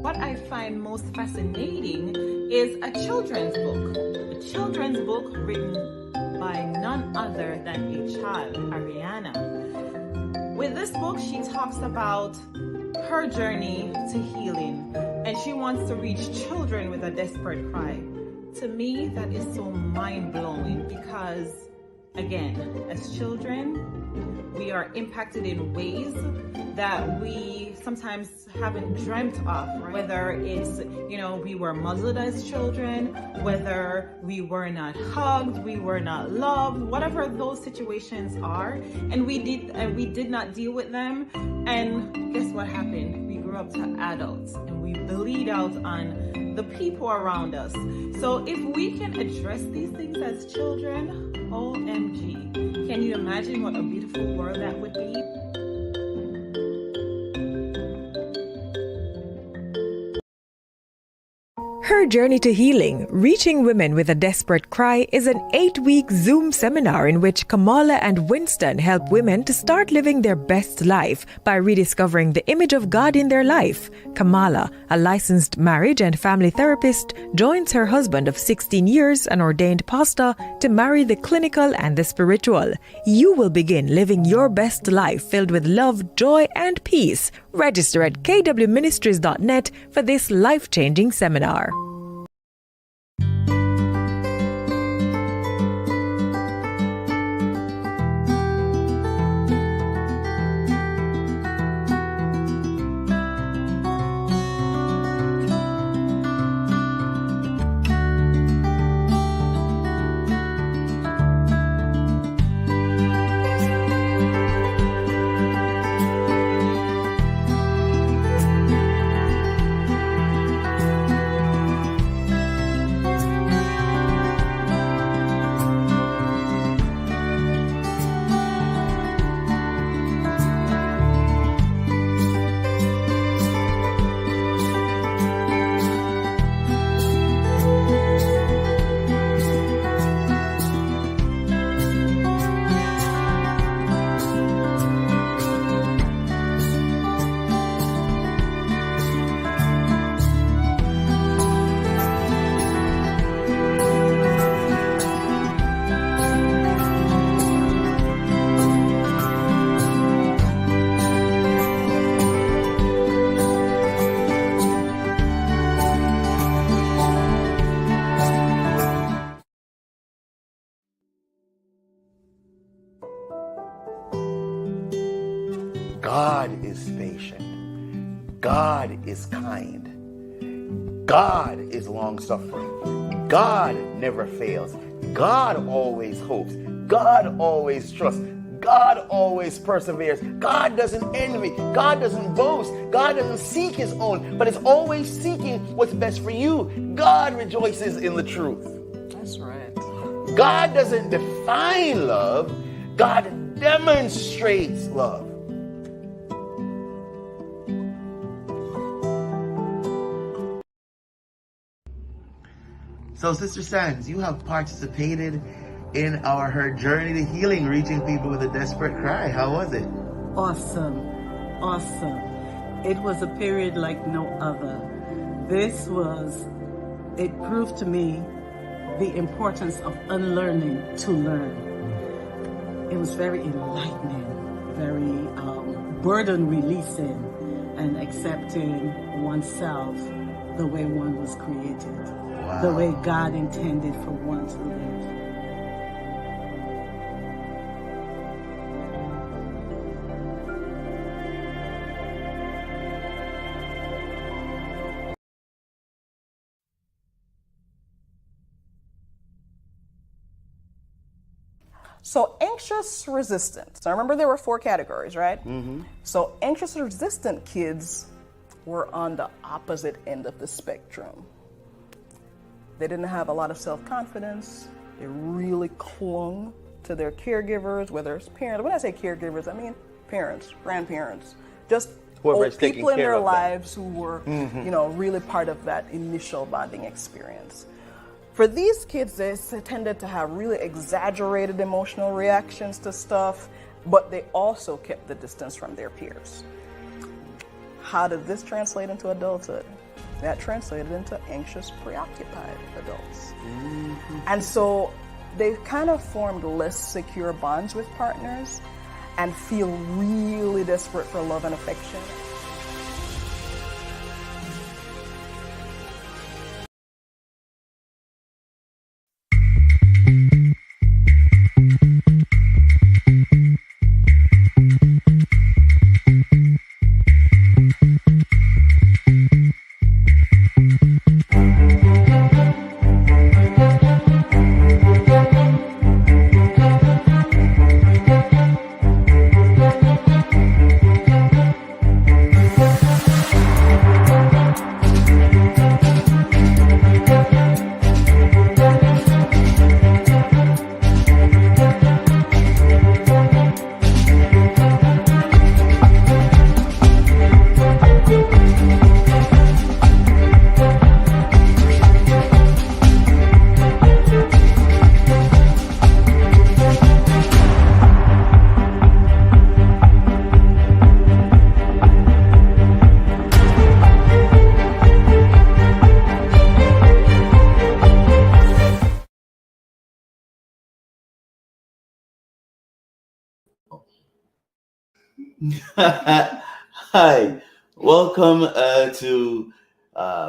What I find most fascinating is a children's book. A children's book written by none other than a child, Ariana. With this book, she talks about her journey to healing, and she wants to reach children with a desperate cry. To me, that is so mind-blowing because, again, as children, we are impacted in ways that we sometimes haven't dreamt of, right? Whether it's, we were muzzled as children, whether we were not hugged, we were not loved, whatever those situations are, and we did not deal with them. And guess what happened? We grew up to adults and we bleed out on the people around us. So if we can address these things as children, OMG, can you imagine what a beautiful world that would be? Her Journey to Healing, Reaching Women with a Desperate Cry is an 8-week Zoom seminar in which Kamala and Winston help women to start living their best life by rediscovering the image of God in their life. Kamala, a licensed marriage and family therapist, joins her husband of 16 years, an ordained pastor, to marry the clinical and the spiritual. You will begin living your best life filled with love, joy, and peace. Register at kwministries.net for this life-changing seminar. God is patient. God is kind. God is long-suffering. God never fails. God always hopes. God always trusts. God always perseveres. God doesn't envy. God doesn't boast. God doesn't seek his own, but is always seeking what's best for you. God rejoices in the truth. That's right. God doesn't define love. God demonstrates love. So, Sister Sands, you have participated in Her Journey to Healing, reaching people with a desperate cry. How was it? Awesome. It was a period like no other. It proved to me the importance of unlearning to learn. It was very enlightening, very burden releasing, and accepting oneself the way one was created. Wow. The way God intended for one to live. So anxious resistant. Now remember there were 4 categories, right? Mm-hmm. So anxious resistant kids were on the opposite end of the spectrum. They didn't have a lot of self-confidence. They really clung to their caregivers, whether it's parents. When I say caregivers, I mean parents, grandparents, just old people in their lives who were, really part of that initial bonding experience. For these kids, they tended to have really exaggerated emotional reactions to stuff, but they also kept the distance from their peers. How did this translate into adulthood? That translated into anxious, preoccupied adults. And so they kind of formed less secure bonds with partners and feel really desperate for love and affection. Hi, welcome to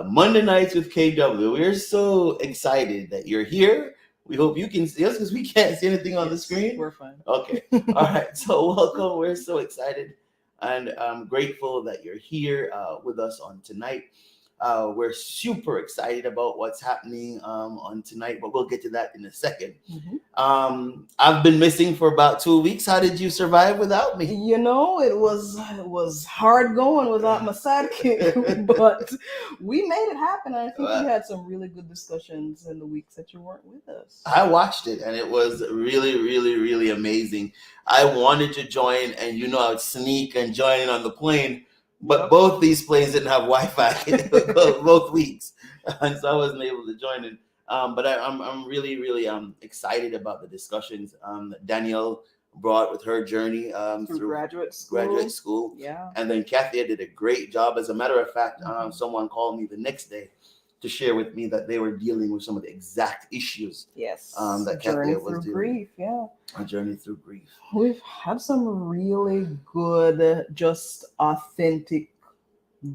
Monday Nights with KW. We're so excited that you're here. We hope you can see us because we can't see anything on the screen. We're fine. Okay. All right. So welcome. We're so excited and I'm grateful that you're here with us on tonight. We're super excited about what's happening on tonight, but we'll get to that in a second. I've been missing for about 2 weeks. How did you survive without me? You know, it was hard going without my sidekick, but we made it happen. I think we had some really good discussions in the weeks that you weren't with us. I watched it and it was really, really, really amazing. I wanted to join, and I would sneak and join in on the plane, but both these planes didn't have Wi-Fi both weeks, and so I wasn't able to join in. But I'm really, really excited about the discussions that Danielle brought with her journey through graduate school. Yeah. And then Kathia did a great job. As a matter of fact, someone called me the next day to share with me that they were dealing with some of the exact issues. Yes. That Kathia was dealing grief. Yeah. A journey through grief. We've had some really good, just authentic,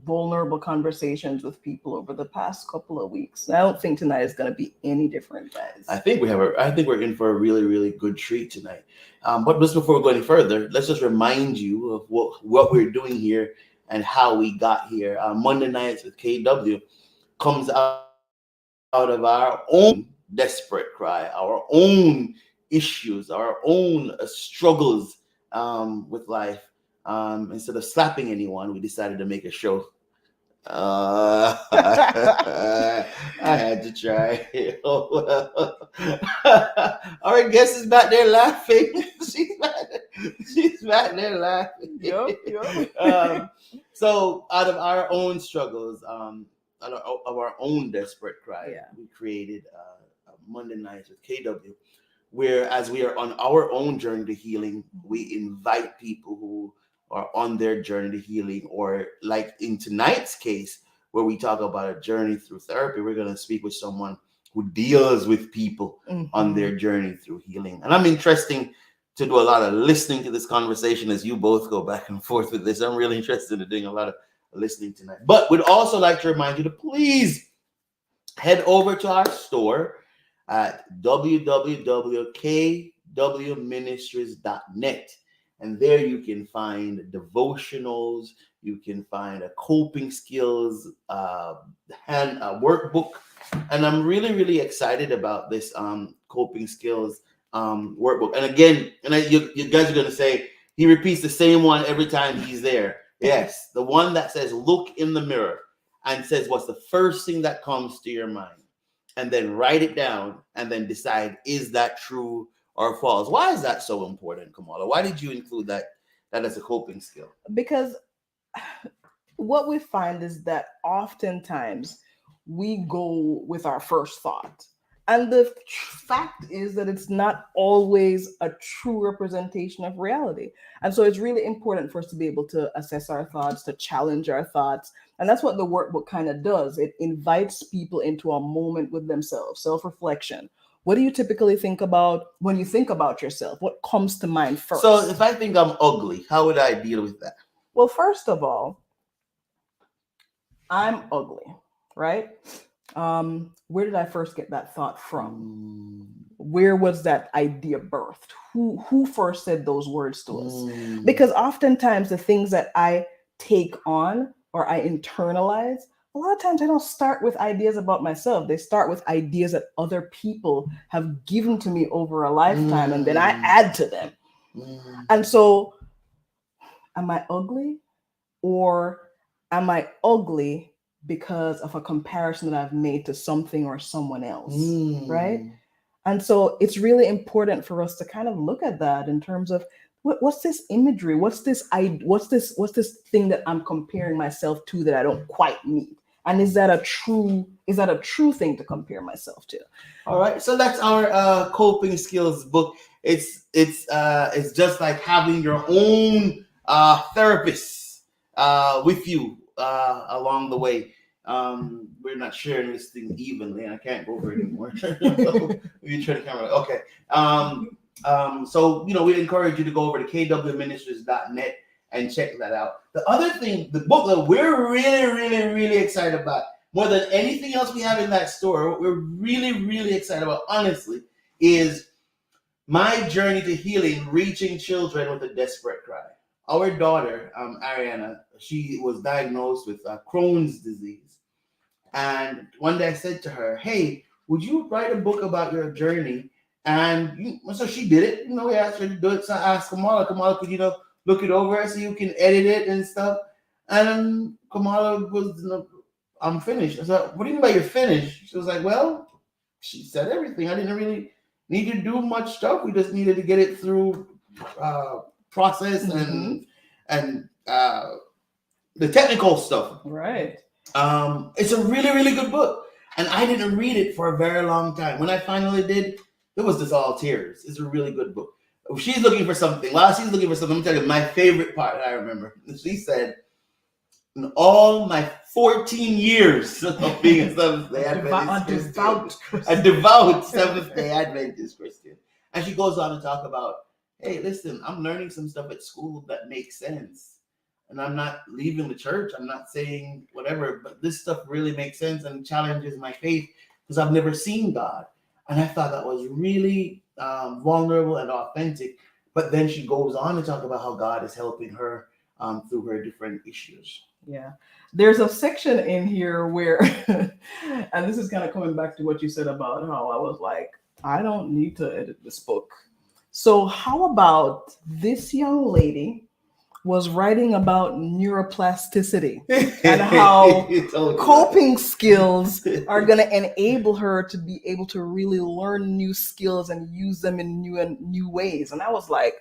vulnerable conversations with people over the past couple of weeks. I don't think tonight is going to be any different, guys. I think we're in for a really, really good treat tonight. But just before we go any further, let's just remind you of what we're doing here and how we got here. Monday Nights with KW comes out of our own desperate cry, our own issues, our own struggles with life. Instead of slapping anyone, we decided to make a show. I had to try. Oh, well. Our guest is back there laughing. She's back there laughing. Yep. So out of our own struggles, out of our own desperate cry, we created Monday Nights with KW, where as we are on our own journey to healing, we invite people who are on their journey to healing, or like in tonight's case, where we talk about a journey through therapy, we're going to speak with someone who deals with people on their journey through healing. And I'm interested to do a lot of listening to this conversation as you both go back and forth with this. I'm really interested in doing a lot of listening tonight. But we'd also like to remind you to please head over to our store at www.kwministries.net. And there you can find devotionals, you can find a coping skills workbook. And I'm really, really excited about this coping skills workbook. And again, you guys are going to say, he repeats the same one every time he's there. Yes, the one that says, look in the mirror and says, what's the first thing that comes to your mind? And then write it down and then decide, is that true or false? Why is that so important, Kamala? Why did you include that as a coping skill? Because what we find is that oftentimes we go with our first thought And the fact is that it's not always a true representation of reality. And so it's really important for us to be able to assess our thoughts, to challenge our thoughts. And that's what the workbook kind of does. It invites people into a moment with themselves, self-reflection. What do you typically think about when you think about yourself? What comes to mind first? So if I think I'm ugly, how would I deal with that? Well, first of all, I'm ugly, right? Where did I first get that thought from? Where was that idea birthed? Who first said those words to us? Because oftentimes the things that I take on or I internalize, a lot of times I don't start with ideas about myself. They start with ideas that other people have given to me over a lifetime, and then I add to them. And so, am I ugly? Or am I ugly because of a comparison that I've made to something or someone else, right? And so it's really important for us to kind of look at that in terms of what's this imagery? What's this thing that I'm comparing myself to that I don't quite meet? And is that a true thing to compare myself to? All right, so that's our coping skills book. It's just like having your own therapist with you along the way. We're not sharing this thing evenly, and I can't go over it anymore. You turn the camera. Okay. So we encourage you to go over to kwministries.net and check that out. The other thing, the book that we're really, really, really excited about, more than anything else we have in that store, what we're really, really excited about, honestly, is My Journey to Healing: Reaching Children with a Desperate Cry. Our daughter, Ariana, she was diagnosed with Crohn's disease. And one day I said to her, hey, would you write a book about your journey? And so she did it. We asked her to do it. So I asked Kamala, could you look it over so you can edit it and stuff? And Kamala was, I'm finished. I said, what do you mean by you're finished? She was like, well, she said everything. I didn't really need to do much stuff. We just needed to get it through process and the technical stuff. Right. It's a really, really good book. And I didn't read it for a very long time. When I finally did, it was just all tears. It's a really good book. She's looking for something. While she's looking for something, let me tell you my favorite part that I remember. She said, in all my 14 years of being a Seventh-day Adventist Christian, a devout Seventh-day Adventist Christian. And she goes on to talk about, hey, listen, I'm learning some stuff at school that makes sense. And I'm not leaving the church. I'm not saying whatever, but this stuff really makes sense and challenges my faith because I've never seen God. And I thought that was really vulnerable and authentic. But then she goes on to talk about how God is helping her through her different issues. Yeah. There's a section in here where, and this is kind of coming back to what you said about how I was like, I don't need to edit this book. So how about this young lady was writing about neuroplasticity and how coping skills are going to enable her to be able to really learn new skills and use them in new ways. And I was like,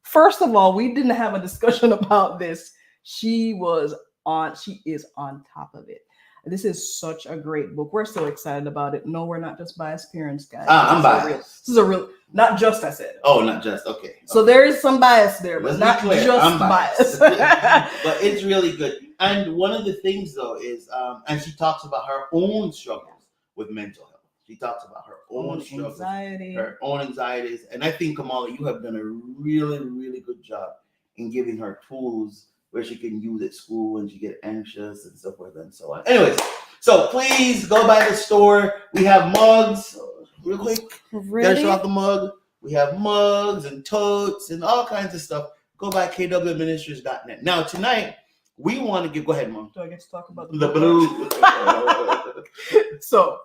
first of all, we didn't have a discussion about this. She is on top of it. This is such a great book. We're so excited about it. No, we're not just biased parents, guys. I'm biased. This is a real, not just, I said. Oh, not just, okay. So there is some bias there, but not just I'm bias. But it's really good. And one of the things, though, is, and she talks about her own struggles with mental health. She talks about her own struggles, her own anxieties. And I think, Kamala, you have done a really, really good job in giving her tools where she can use at school when she get anxious and so forth and so on. Anyways, so please go by the store. We have mugs. Real quick, gotta show off the mug. We have mugs and totes and all kinds of stuff. Go by kwministries.net. Now tonight, we want to go ahead, Mom. Do I get to talk about the blue? So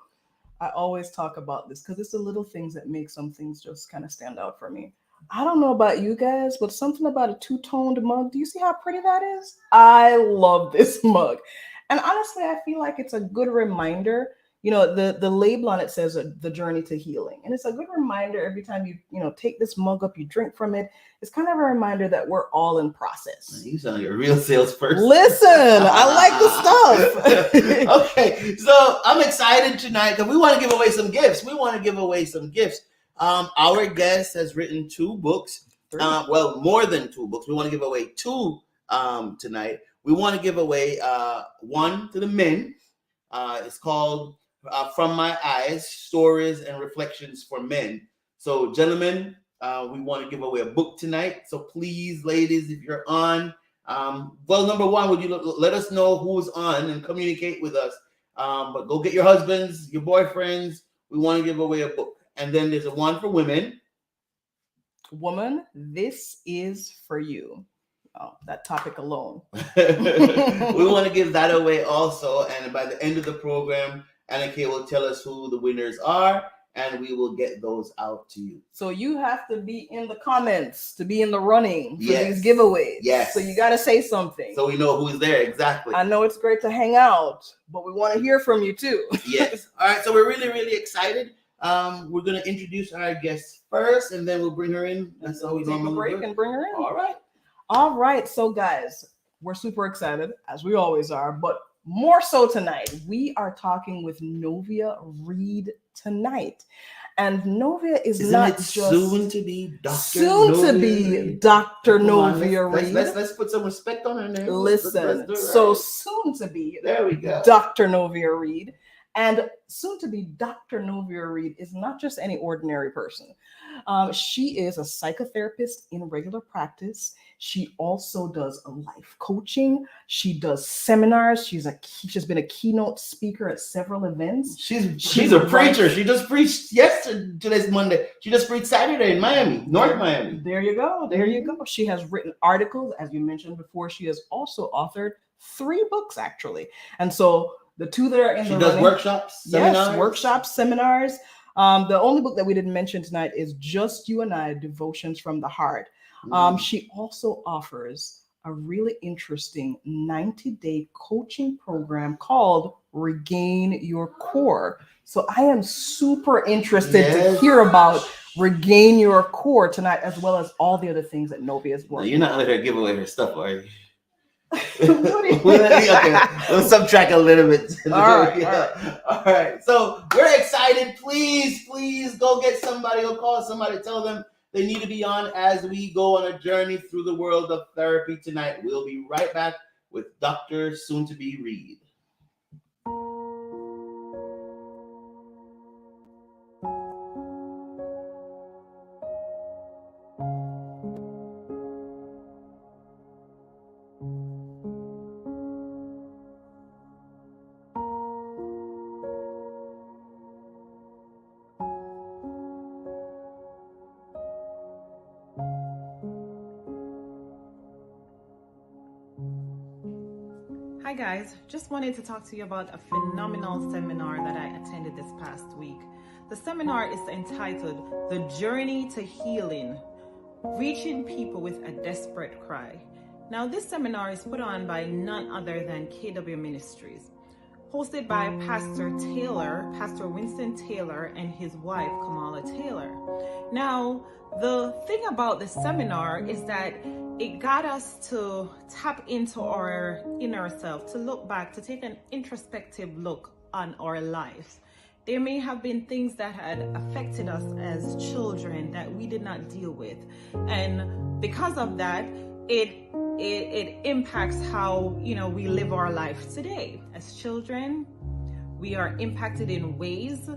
I always talk about this because it's the little things that make some things just kind of stand out for me. I don't know about you guys, but something about a two-toned mug. Do you see how pretty that is? I love this mug. And honestly, I feel like it's a good reminder, the label on it says the journey to healing. And it's a good reminder every time you take this mug up, you drink from it. It's kind of a reminder that we're all in process. You sound like a real salesperson. Listen, I like the stuff. Okay, so I'm excited tonight because we want to give away some gifts. Our guest has written 2 books. More than 2 books. We want to give away 2 tonight. We want to give away one to the men. It's called From My Eyes, Stories and Reflections for Men. So, gentlemen, we want to give away a book tonight. So please, ladies, if you're on, number one, would you let us know who's on and communicate with us? But go get your husbands, your boyfriends. We want to give away a book. And then there's one for women. Woman, this is for you. Oh, that topic alone. We want to give that away also. And by the end of the program, Anna Kay will tell us who the winners are, and we will get those out to you. So you have to be in the comments to be in the running for these giveaways. Yes. So you got to say something. So we know who's there. Exactly. I know it's great to hang out, but we want to hear from you too. Yes. All right. So we're really, really excited. We're going to introduce our guest first, and then we'll bring her in. That's how we take a break and bring her in. All right. So guys, we're super excited, as we always are, but more so tonight. We are talking with Novia Reid tonight. And Novia is not just soon to be Dr. Novia Reid. Let's put some respect on her name. Listen, so soon to be there we go. Dr. Novia Reid. And soon to be Dr. Novia Reid is not just any ordinary person. She is a psychotherapist in regular practice. She also does life coaching. She does seminars. She's been a keynote speaker at several events. She's a preacher. She just preached today's Monday. She just preached Saturday in Miami, North Miami. There you go. She has written articles, as you mentioned before. She has also authored 3 books, actually. And so the 2 that are in she does workshops, seminars. Yes, workshops, seminars. The only book that we didn't mention tonight is Just You and I, Devotions from the Heart. She also offers a really interesting 90-day coaching program called Regain Your Core. So I am super interested to hear about Regain Your Core tonight, as well as all the other things that Novia is working on. You're not letting her give away her stuff, are you? Okay, let's subtract a little bit. All right. So we're excited. Please go get somebody, go call somebody, tell them they need to be on as we go on a journey through the world of therapy tonight. We'll be right back with Dr. Soon-to-be Reid. Hi guys, just wanted to talk to you about a phenomenal seminar that I attended this past week. The seminar is entitled The Journey to Healing, Reaching People with a Desperate Cry. Now this seminar is put on by none other than KW Ministries, hosted by Pastor Winston Taylor and his wife Kamala Taylor. Now the thing about the seminar is that it got us to tap into our inner self, to look back, to take an introspective look on our lives. There may have been things that had affected us as children that we did not deal with. And because of that, it impacts how, we live our life today. As children, we are impacted in ways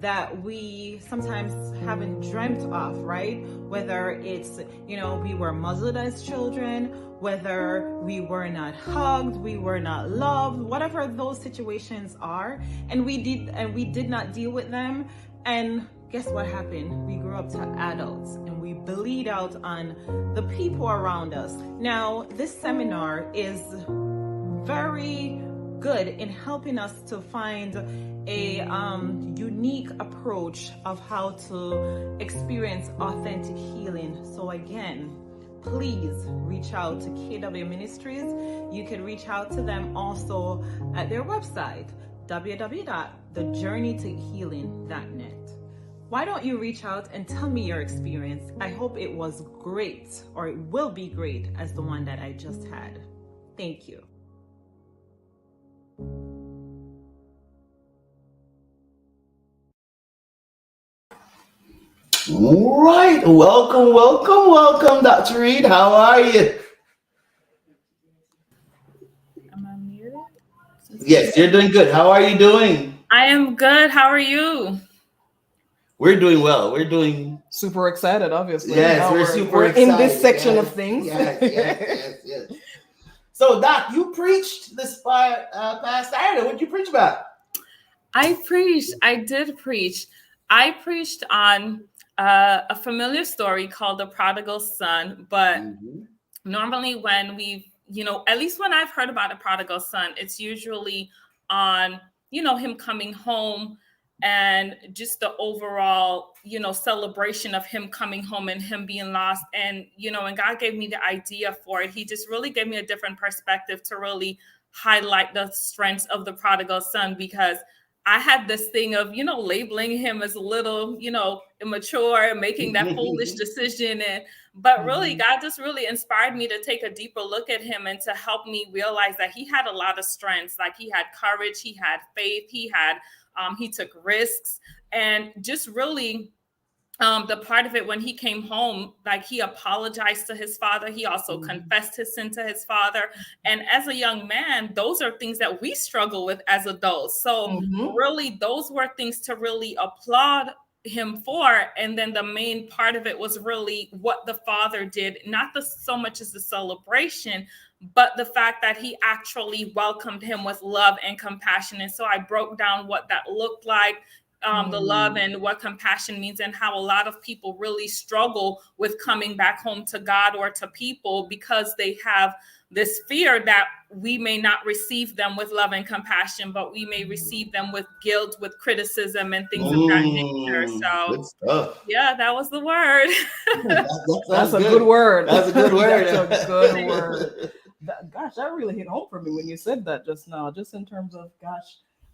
that we sometimes haven't dreamt of, right? Whether it's, we were muzzled as children, whether we were not hugged, we were not loved, whatever those situations are, and we did not deal with them. And guess what happened? We grew up to adults and we bleed out on the people around us. Now, this seminar is very good in helping us to find a unique approach of how to experience authentic healing. So again, please reach out to KW Ministries. You can reach out to them also at their website, www.thejourneytohealing.net. Why don't you reach out and tell me your experience? I hope it was great, or it will be great as the one that I just had. Thank you. All right. Welcome, Dr. Reid. How are you? Am I muted? Yes, you're doing good. How are you doing? I am good. How are you? We're doing well. We're doing Super excited, obviously. yes. Now We're super we're excited. in this section Yes, of things. Yes. So, Doc, you preached this past Saturday. What did you preach about? I did preach. I preached on a familiar story called The Prodigal Son. But normally when at least when I've heard about a prodigal son, it's usually on, him coming home and just the overall, celebration of him coming home and him being lost. And, and God gave me the idea for it. He just really gave me a different perspective to really highlight the strengths of the prodigal son, because I had this thing of, labeling him as a little, immature and making that foolish decision. But really, God just really inspired me to take a deeper look at him and to help me realize that he had a lot of strengths. Like, he had courage, he had faith, he took risks, and just really the part of it when he came home, like, he apologized to his father. He also confessed his sin to his father. And as a young man, those are things that we struggle with as adults. So really, those were things to really applaud him for. And then the main part of it was really what the father did, not so much as the celebration, but the fact that he actually welcomed him with love and compassion. And so I broke down what that looked like, the love and what compassion means, and how a lot of people really struggle with coming back home to God or to people because they have this fear that we may not receive them with love and compassion, but we may receive them with guilt, with criticism, and things of that nature. So, good stuff. Yeah, that was the word. That's a good word. That's a good word. That's a good word. Gosh, that really hit home for me when you said that just now, just in terms of,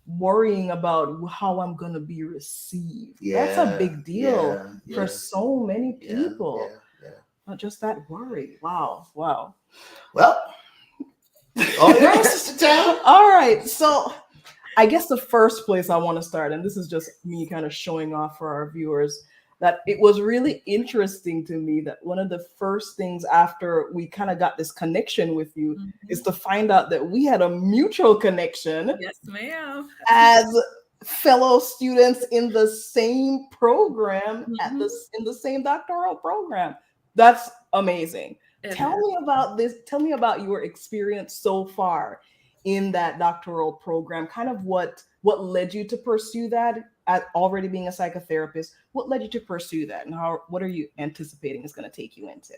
worrying about how I'm going to be received. That's a big deal for so many people. Not just that worry. Wow. Well, all yours, Sister Tam. All right. So I guess the first place I want to start, and this is just me kind of showing off for our viewers, that it was really interesting to me that one of the first things after we kind of got this connection with you is to find out that we had a mutual connection. Yes, ma'am. As fellow students in the same program, in the same doctoral program. That's amazing. Tell me about this. Tell me about your experience so far in that doctoral program. Kind of what led you to pursue that, at already being a psychotherapist. What led you to pursue that, and what are you anticipating is going to take you into?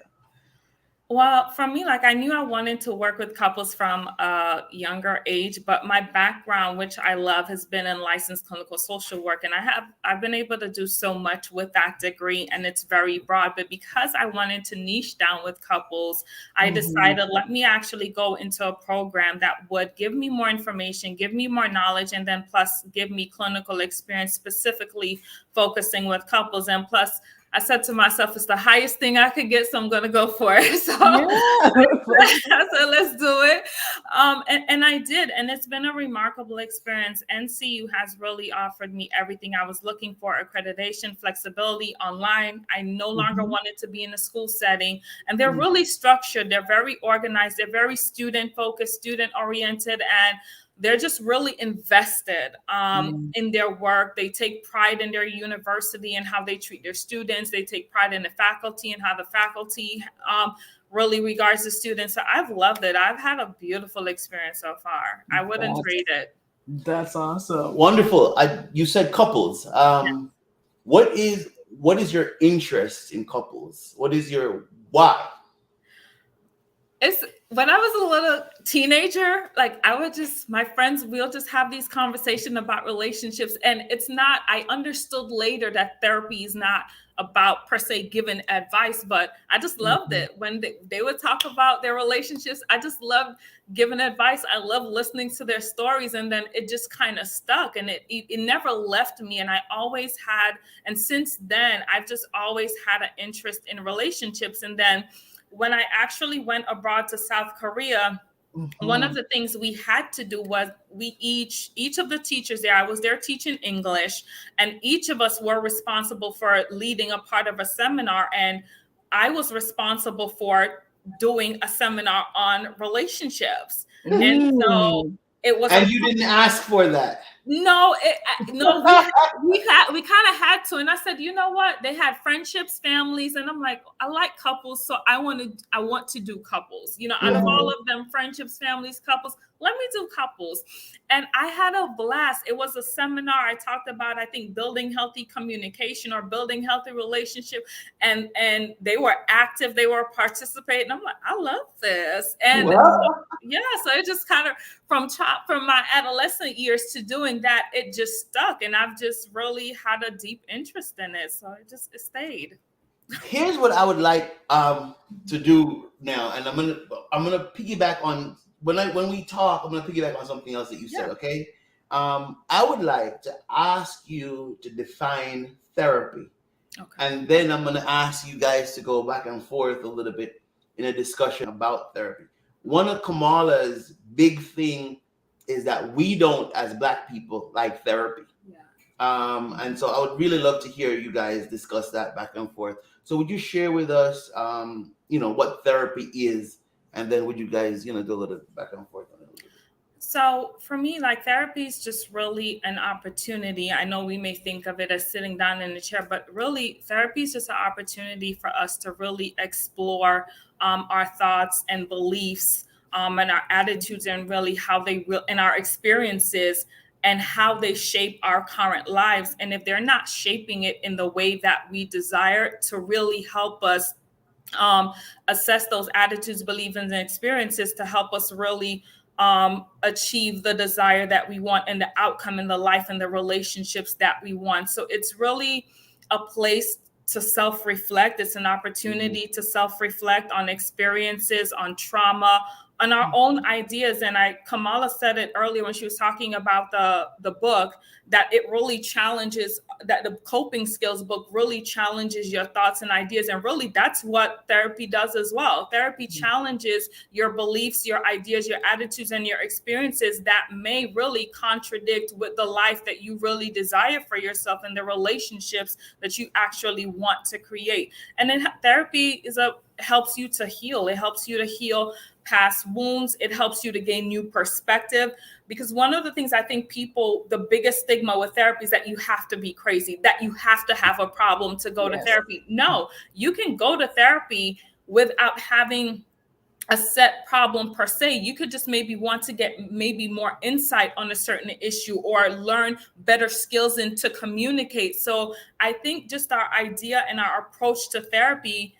Well, for me, I knew I wanted to work with couples from a younger age, but my background, which I love, has been in licensed clinical social work. And I've been able to do so much with that degree, and it's very broad. But because I wanted to niche down with couples, I decided, let me actually go into a program that would give me more information, give me more knowledge, and then plus give me clinical experience, specifically focusing with couples. And plus, I said to myself, it's the highest thing I could get, so I'm going to go for it. So I said, let's do it. And I did. And it's been a remarkable experience. NCU has really offered me everything I was looking for: accreditation, flexibility, online. I no longer wanted to be in a school setting. And they're really structured. They're very organized. They're very student-focused, student-oriented, and they're just really invested in their work. They take pride in their university and how they treat their students. They take pride in the faculty and how the faculty really regards the students. So I've loved it. I've had a beautiful experience so far. I wouldn't trade it. That's awesome. Wonderful. You said couples. What is your interest in couples? What is your why? when I was a little teenager, like my friends, we'll just have these conversations about relationships. And it's not, I understood later that therapy is not about per se giving advice, but I just loved it when they would talk about their relationships. I just loved giving advice. I love listening to their stories. And then it just kind of stuck, and it never left me. And I always had, and since then, I've just always had an interest in relationships. And then when I actually went abroad to South Korea, one of the things we had to do was each of the teachers there, I was there teaching English, and each of us were responsible for leading a part of a seminar. And I was responsible for doing a seminar on relationships. And so it was. And you didn't ask for that. No, we kind of had to. And I said, you know what? They had friendships, families, and I'm like, I like couples, so I want to do couples. You know, out of all of them, friendships, families, couples, let me do couples. And I had a blast. It was a seminar. I talked about, I think, building healthy communication or building healthy relationship. And they were active. They were participating. I'm like, I love this. And so it just kind of from my adolescent years to doing that, it just stuck. And I've just really had a deep interest in it. So it stayed. Here's what I would like to do now. And I'm gonna piggyback on when we talk, I'm gonna piggyback on something else that you said, okay? I would like to ask you to define therapy. Okay. And then I'm gonna ask you guys to go back and forth a little bit in a discussion about therapy. One of Kamala's big thing is that we don't, as Black people, like therapy. Yeah. And so I would really love to hear you guys discuss that back and forth. So would you share with us, what therapy is? And then would you guys, do a little back and forth on it? So for me, like, therapy is just really an opportunity. I know we may think of it as sitting down in a chair, but really therapy is just an opportunity for us to really explore our thoughts and beliefs and our attitudes, and really how they will, and our experiences, and how they shape our current lives. And if they're not shaping it in the way that we desire, to really help us assess those attitudes, beliefs, and experiences to help us really achieve the desire that we want, and the outcome in the life and the relationships that we want. So it's really a place to self-reflect. It's an opportunity to self-reflect on experiences, on trauma, on our own ideas. And Kamala said it earlier when she was talking about the book, that it really challenges, that the coping skills book really challenges your thoughts and ideas. And really that's what therapy does as well. Therapy challenges your beliefs, your ideas, your attitudes, and your experiences that may really contradict with the life that you really desire for yourself and the relationships that you actually want to create. And then therapy helps you to heal. It helps you to heal past wounds. It helps you to gain new perspective. Because one of the things I think the biggest stigma with therapy is that you have to be crazy, that you have to have a problem to go to therapy. No, you can go to therapy without having a set problem per se. You could just maybe want to get maybe more insight on a certain issue, or learn better skills and to communicate. So I think just our idea and our approach to therapy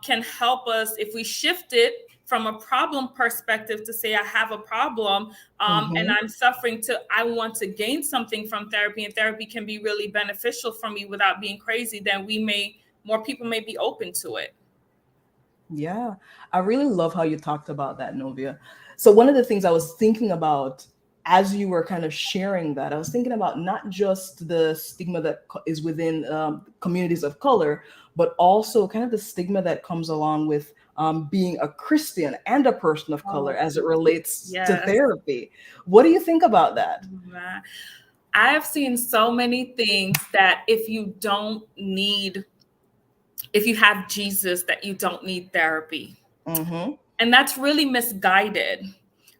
can help us, if we shift it from a problem perspective to say, I have a problem and I'm suffering, to I want to gain something from therapy, and therapy can be really beneficial for me without being crazy, then more people may be open to it. Yeah, I really love how you talked about that, Novia. So one of the things I was thinking about as you were kind of sharing that, I was thinking about not just the stigma that is within communities of color, but also kind of the stigma that comes along with being a Christian and a person of color as it relates to therapy. What do you think about that? I have seen so many things that if you have Jesus, that you don't need therapy. And that's really misguided.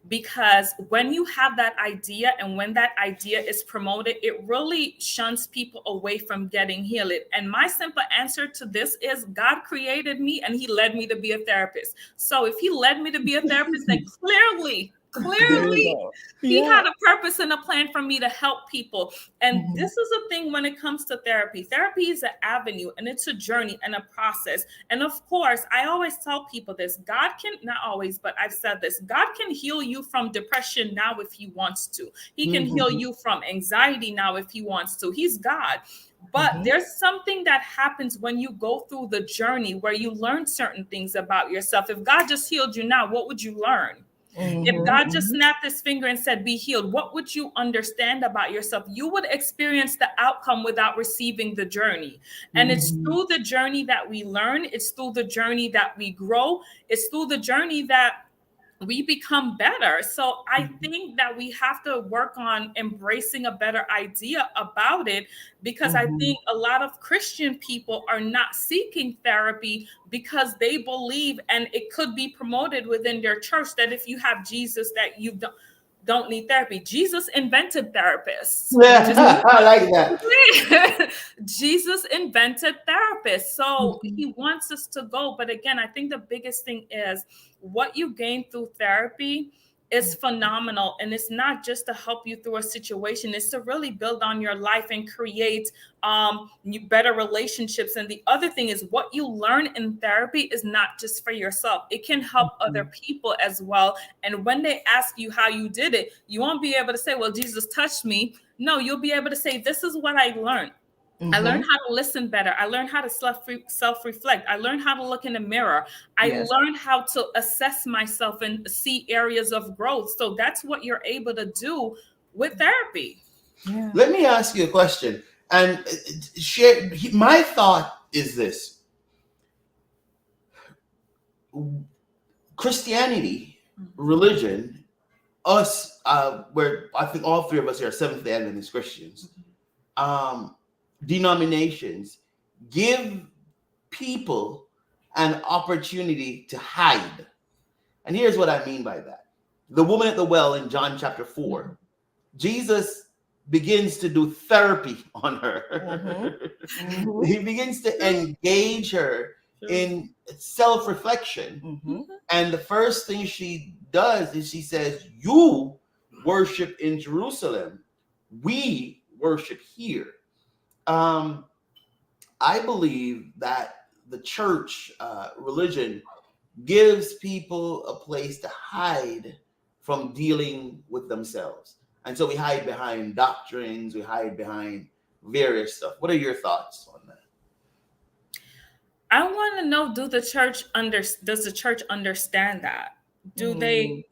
Because when you have that idea, and when that idea is promoted, it really shuns people away from getting healed. And my simple answer to this is, God created me and he led me to be a therapist. So if he led me to be a therapist, then clearly Clearly, he had a purpose and a plan for me to help people. And this is a thing when it comes to therapy. Therapy is an avenue and it's a journey and a process. And of course, I always tell people this. God can, not always, but I've said this. God can heal you from depression now if he wants to. He can heal you from anxiety now if he wants to. He's God. But there's something that happens when you go through the journey where you learn certain things about yourself. If God just healed you now, what would you learn? If God just snapped his finger and said, be healed, what would you understand about yourself? You would experience the outcome without receiving the journey. And it's through the journey that we learn. It's through the journey that we grow. It's through the journey that we become better. So I think that we have to work on embracing a better idea about it, because I think a lot of Christian people are not seeking therapy because they believe, and it could be promoted within their church, that if you have Jesus, that you don't need therapy. Jesus invented therapists. Yeah, I like that. Jesus invented therapists. So he wants us to go. But again, I think the biggest thing is what you gain through therapy is phenomenal. And it's not just to help you through a situation. It's to really build on your life and create better relationships. And the other thing is what you learn in therapy is not just for yourself. It can help other people as well. And when they ask you how you did it, you won't be able to say, well, Jesus touched me. No, you'll be able to say, this is what I learned. I learned how to listen better. I learned how to self-reflect. I learned how to look in the mirror. I learned how to assess myself and see areas of growth. So that's what you're able to do with therapy. Yeah. Let me ask you a question. And share. My thought is this. Christianity, religion, us, where I think all three of us here are Seventh-day Adventist Christians, denominations give people an opportunity to hide. And here's what I mean by that. The woman at the well in John chapter 4, Jesus begins to do therapy on her. He begins to engage her in self-reflection. And the first thing she does is she says, you worship in Jerusalem. We worship here. I believe that the church, religion, gives people a place to hide from dealing with themselves. And so we hide behind doctrines, we hide behind various stuff. What are your thoughts on that? I want to know, does the church understand that? Do they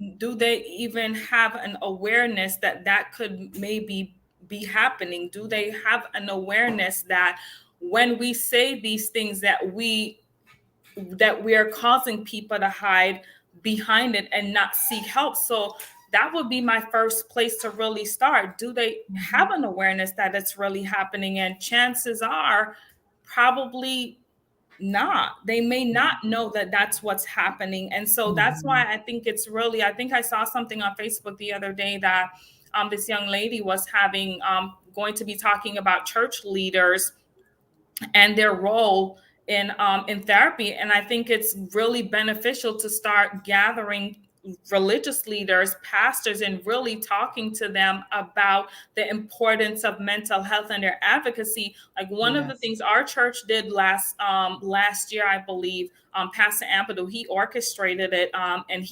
even have an awareness that could maybe be happening? Do they have an awareness that when we say these things that we are causing people to hide behind it and not seek help? So that would be my first place to really start. Do they have an awareness that it's really happening? And chances are probably not. They may not know that that's what's happening. And so that's why I think it's really, I think I saw something on Facebook the other day that this young lady was having, going to be talking about church leaders and their role in therapy. And I think it's really beneficial to start gathering religious leaders, pastors, and really talking to them about the importance of mental health and their advocacy. Like one of the things our church did last year, I believe, Pastor Ampadu, he orchestrated it, and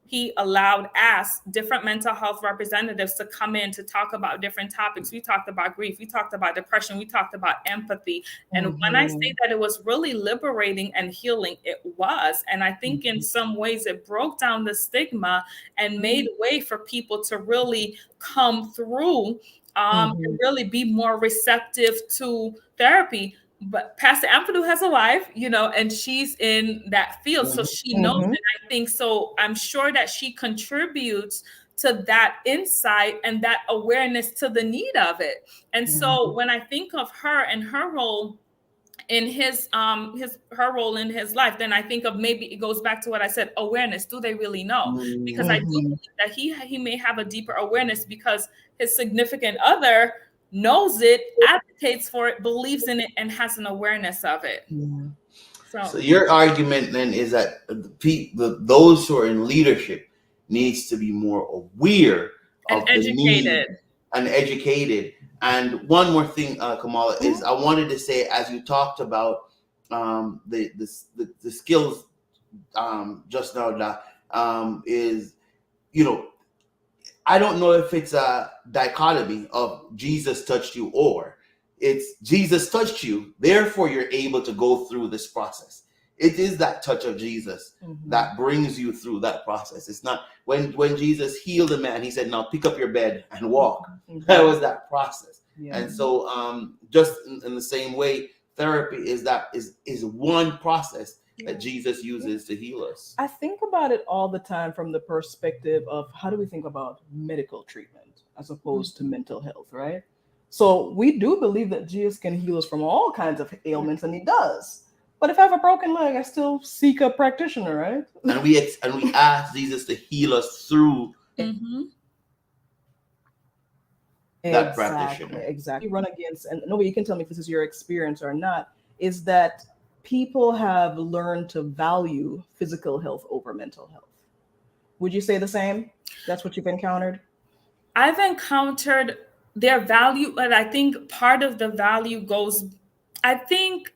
he allowed us, different mental health representatives, to come in to talk about different topics. We talked about grief. We talked about depression. We talked about empathy. And when I say that it was really liberating and healing, it was. And I think in some ways it broke down the stigma and made way for people to really come through and really be more receptive to therapy. But Pastor Ampadu has a wife, and she's in that field. So she knows it, I think. So I'm sure that she contributes to that insight and that awareness to the need of it. And so when I think of her and her role in her role in his life, then I think of, maybe it goes back to what I said, awareness. Do they really know? Because I do believe that he may have a deeper awareness because his significant other knows it, advocates for it, believes in it, and has an awareness of it. So your argument then is that those who are in leadership needs to be more aware And of the need educated. and educated. And one more thing, Kamala, is I wanted to say, as you talked about the skills just now, that is, you know, I don't know if it's a dichotomy of Jesus touched you or it's Jesus touched you, therefore you're able to go through this process. It is that touch of Jesus that brings you through that process. It's not when Jesus healed a man, he said, now pick up your bed and walk. That was that process. Yeah. And so just in the same way, therapy is one process that Jesus uses to heal us. I think about it all the time from the perspective of how do we think about medical treatment as opposed to mental health, right? So we do believe that Jesus can heal us from all kinds of ailments, and he does. But if I have a broken leg, I still seek a practitioner, right? And we ask Jesus to heal us through that practitioner. Exactly. Run against, and nobody, you can tell me if this is your experience or not, is that people have learned to value physical health over mental health. Would you say the same? That's what you've encountered? I've encountered their value, but I think part of the value goes, I think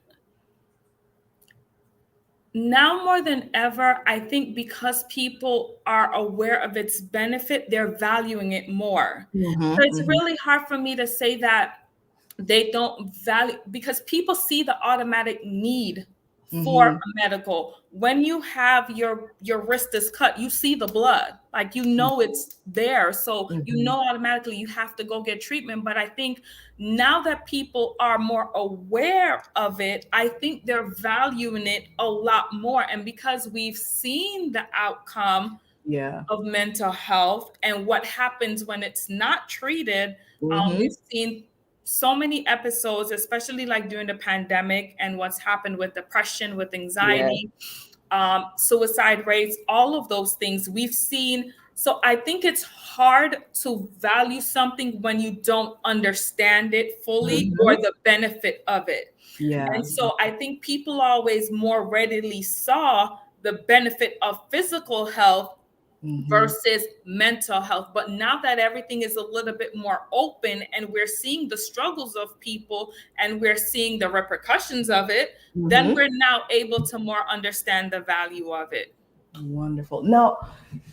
now more than ever, I think because people are aware of its benefit, they're valuing it more. So it's really hard for me to say that they don't value, because people see the automatic need for a medical. When you have your wrist is cut, you see the blood, like, you know, it's there. So you know automatically you have to go get treatment. But I think now that people are more aware of it, I think they're valuing it a lot more. And because we've seen the outcome of mental health and what happens when it's not treated, we've seen so many episodes, especially like during the pandemic and what's happened with depression, with anxiety, suicide rates, all of those things we've seen. So I think it's hard to value something when you don't understand it fully or the benefit of it. And so I think people always more readily saw the benefit of physical health versus mental health. But now that everything is a little bit more open and we're seeing the struggles of people and we're seeing the repercussions of it, then we're now able to more understand the value of it. Wonderful. Now,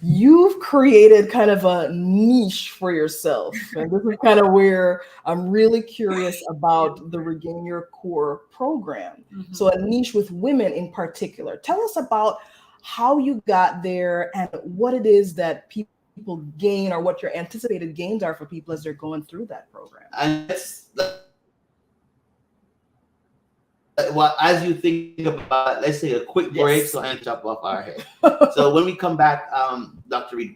you've created kind of a niche for yourself. And this is kind of where I'm really curious about the Regain Your Core program. So a niche with women in particular. Tell us about how you got there and what it is that people gain, or what your anticipated gains are for people as they're going through that program. And well, as you think about, let's say, a quick break, so I can chop off our head. So when we come back, Dr. Reid,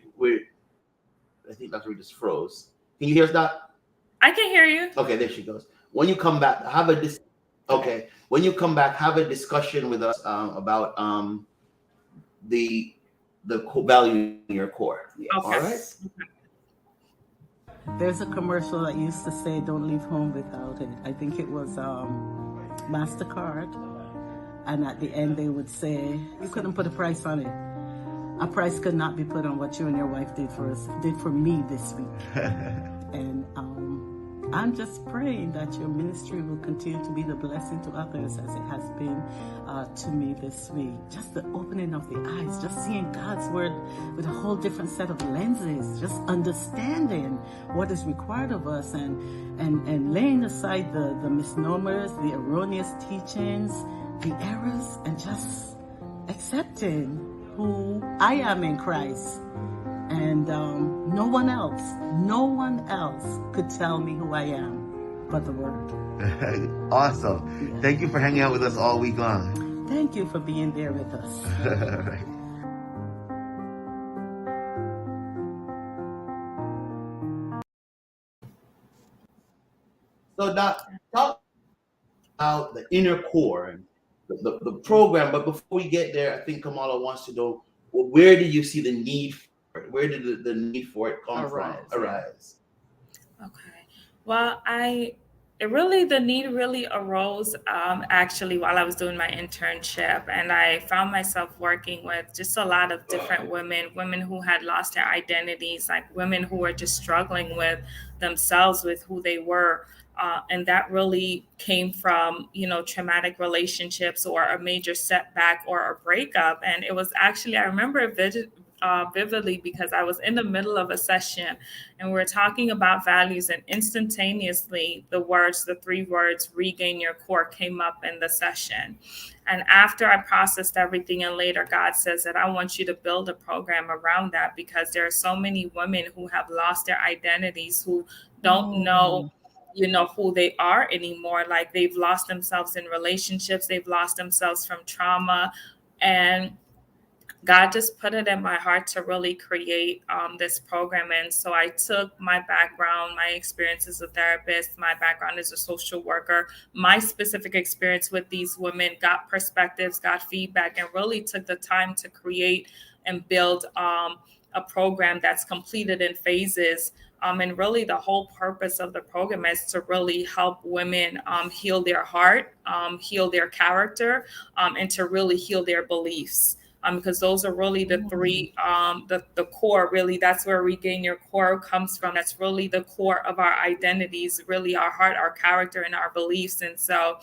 I think Dr. Reid just froze. Can you hear us, Doc? I can hear you. Okay, there she goes. When you come back, when you come back, have a discussion with us about the value in your core. All right. There's a commercial that used to say, "Don't leave home without it." I think it was MasterCard, and at the end they would say, "You couldn't put a price on it. A price could not be put on what you and your wife did for me this week." And I'm just praying that your ministry will continue to be the blessing to others as it has been to me this week. Just the opening of the eyes, just seeing God's word with a whole different set of lenses, just understanding what is required of us, and laying aside the misnomers, the erroneous teachings, the errors, and just accepting who I am in Christ. And no one else could tell me who I am but the Word. Awesome. Yeah. Thank you for hanging out with us all week long. Thank you for being there with us. Right. So, Doc, talk about the inner core and the program. But before we get there, I think Kamala wants to know, well, where do you see the need for it? Where did the need for it come from? Arise. Okay. Well, The need really arose actually while I was doing my internship, and I found myself working with just a lot of different women who had lost their identities, like women who were just struggling with themselves, with who they were. And that really came from, traumatic relationships or a major setback or a breakup. And it was actually, I remember it vividly because I was in the middle of a session and we were talking about values, and instantaneously the 3 words, regain your core, came up in the session. And after I processed everything, and later God says that I want you to build a program around that, because there are so many women who have lost their identities, who don't know who they are anymore. Like, they've lost themselves in relationships, they've lost themselves from trauma. And God just put it in my heart to really create this program. And so I took my background, my experience as a therapist, my background as a social worker, my specific experience with these women, got perspectives, got feedback, and really took the time to create and build a program that's completed in phases. And really the whole purpose of the program is to really help women heal their heart, heal their character, and to really heal their beliefs. Because those are really the 3, the core, really. That's where regain your core comes from. That's really the core of our identities, really our heart, our character, and our beliefs. And so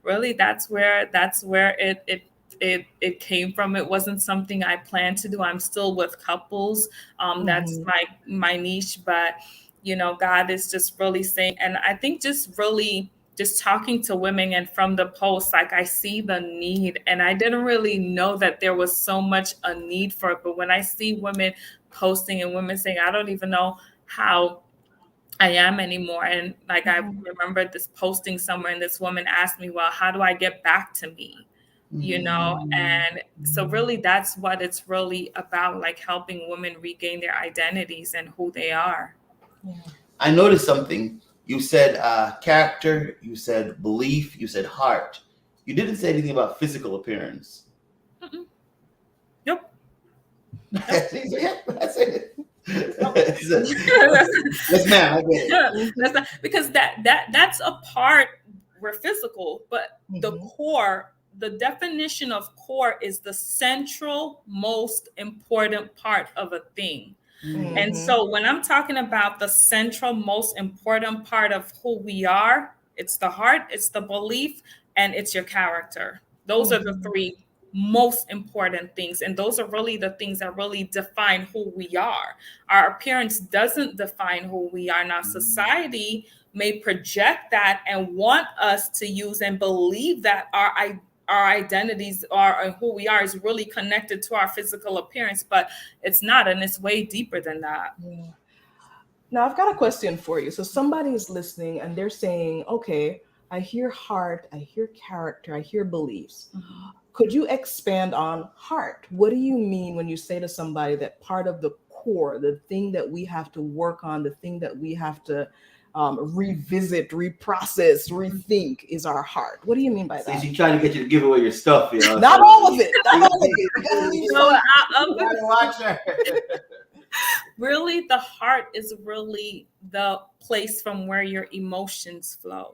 really that's where it came from. It wasn't something I planned to do. I'm still with couples. That's my niche, but God is just really saying, and I think just talking to women, and from the post, like, I see the need, and I didn't really know that there was so much a need for it. But when I see women posting and women saying, I don't even know how I am anymore. And like, I remember this posting somewhere, and this woman asked me, well, how do I get back to me? And so really that's what it's really about, like helping women regain their identities and who they are. I noticed something. You said character, you said belief, you said heart. You didn't say anything about physical appearance. Nope. Yep, that's it. Yes, ma'am. I get it. That's because that's a part. We're physical, but the core, the definition of core is the central most important part of a thing. And so when I'm talking about the central most important part of who we are, it's the heart, it's the belief, and it's your character. Those are the 3 most important things. And those are really the things that really define who we are. Our appearance doesn't define who we are. Now, society may project that and want us to use and believe that our identities are, and who we are, is really connected to our physical appearance, but it's not, and it's way deeper than that. Now, I've got a question for you. So somebody is listening and they're saying, okay, I hear heart, I hear character, I hear beliefs. Could you expand on heart? What do you mean when you say to somebody that part of the core, the thing that we have to work on, the thing that we have to revisit, reprocess, rethink is our heart? What do you mean by that? She's trying to get you to give away your stuff, Not all of it. Not all of it. Watch her. Really, the heart is really the place from where your emotions flow.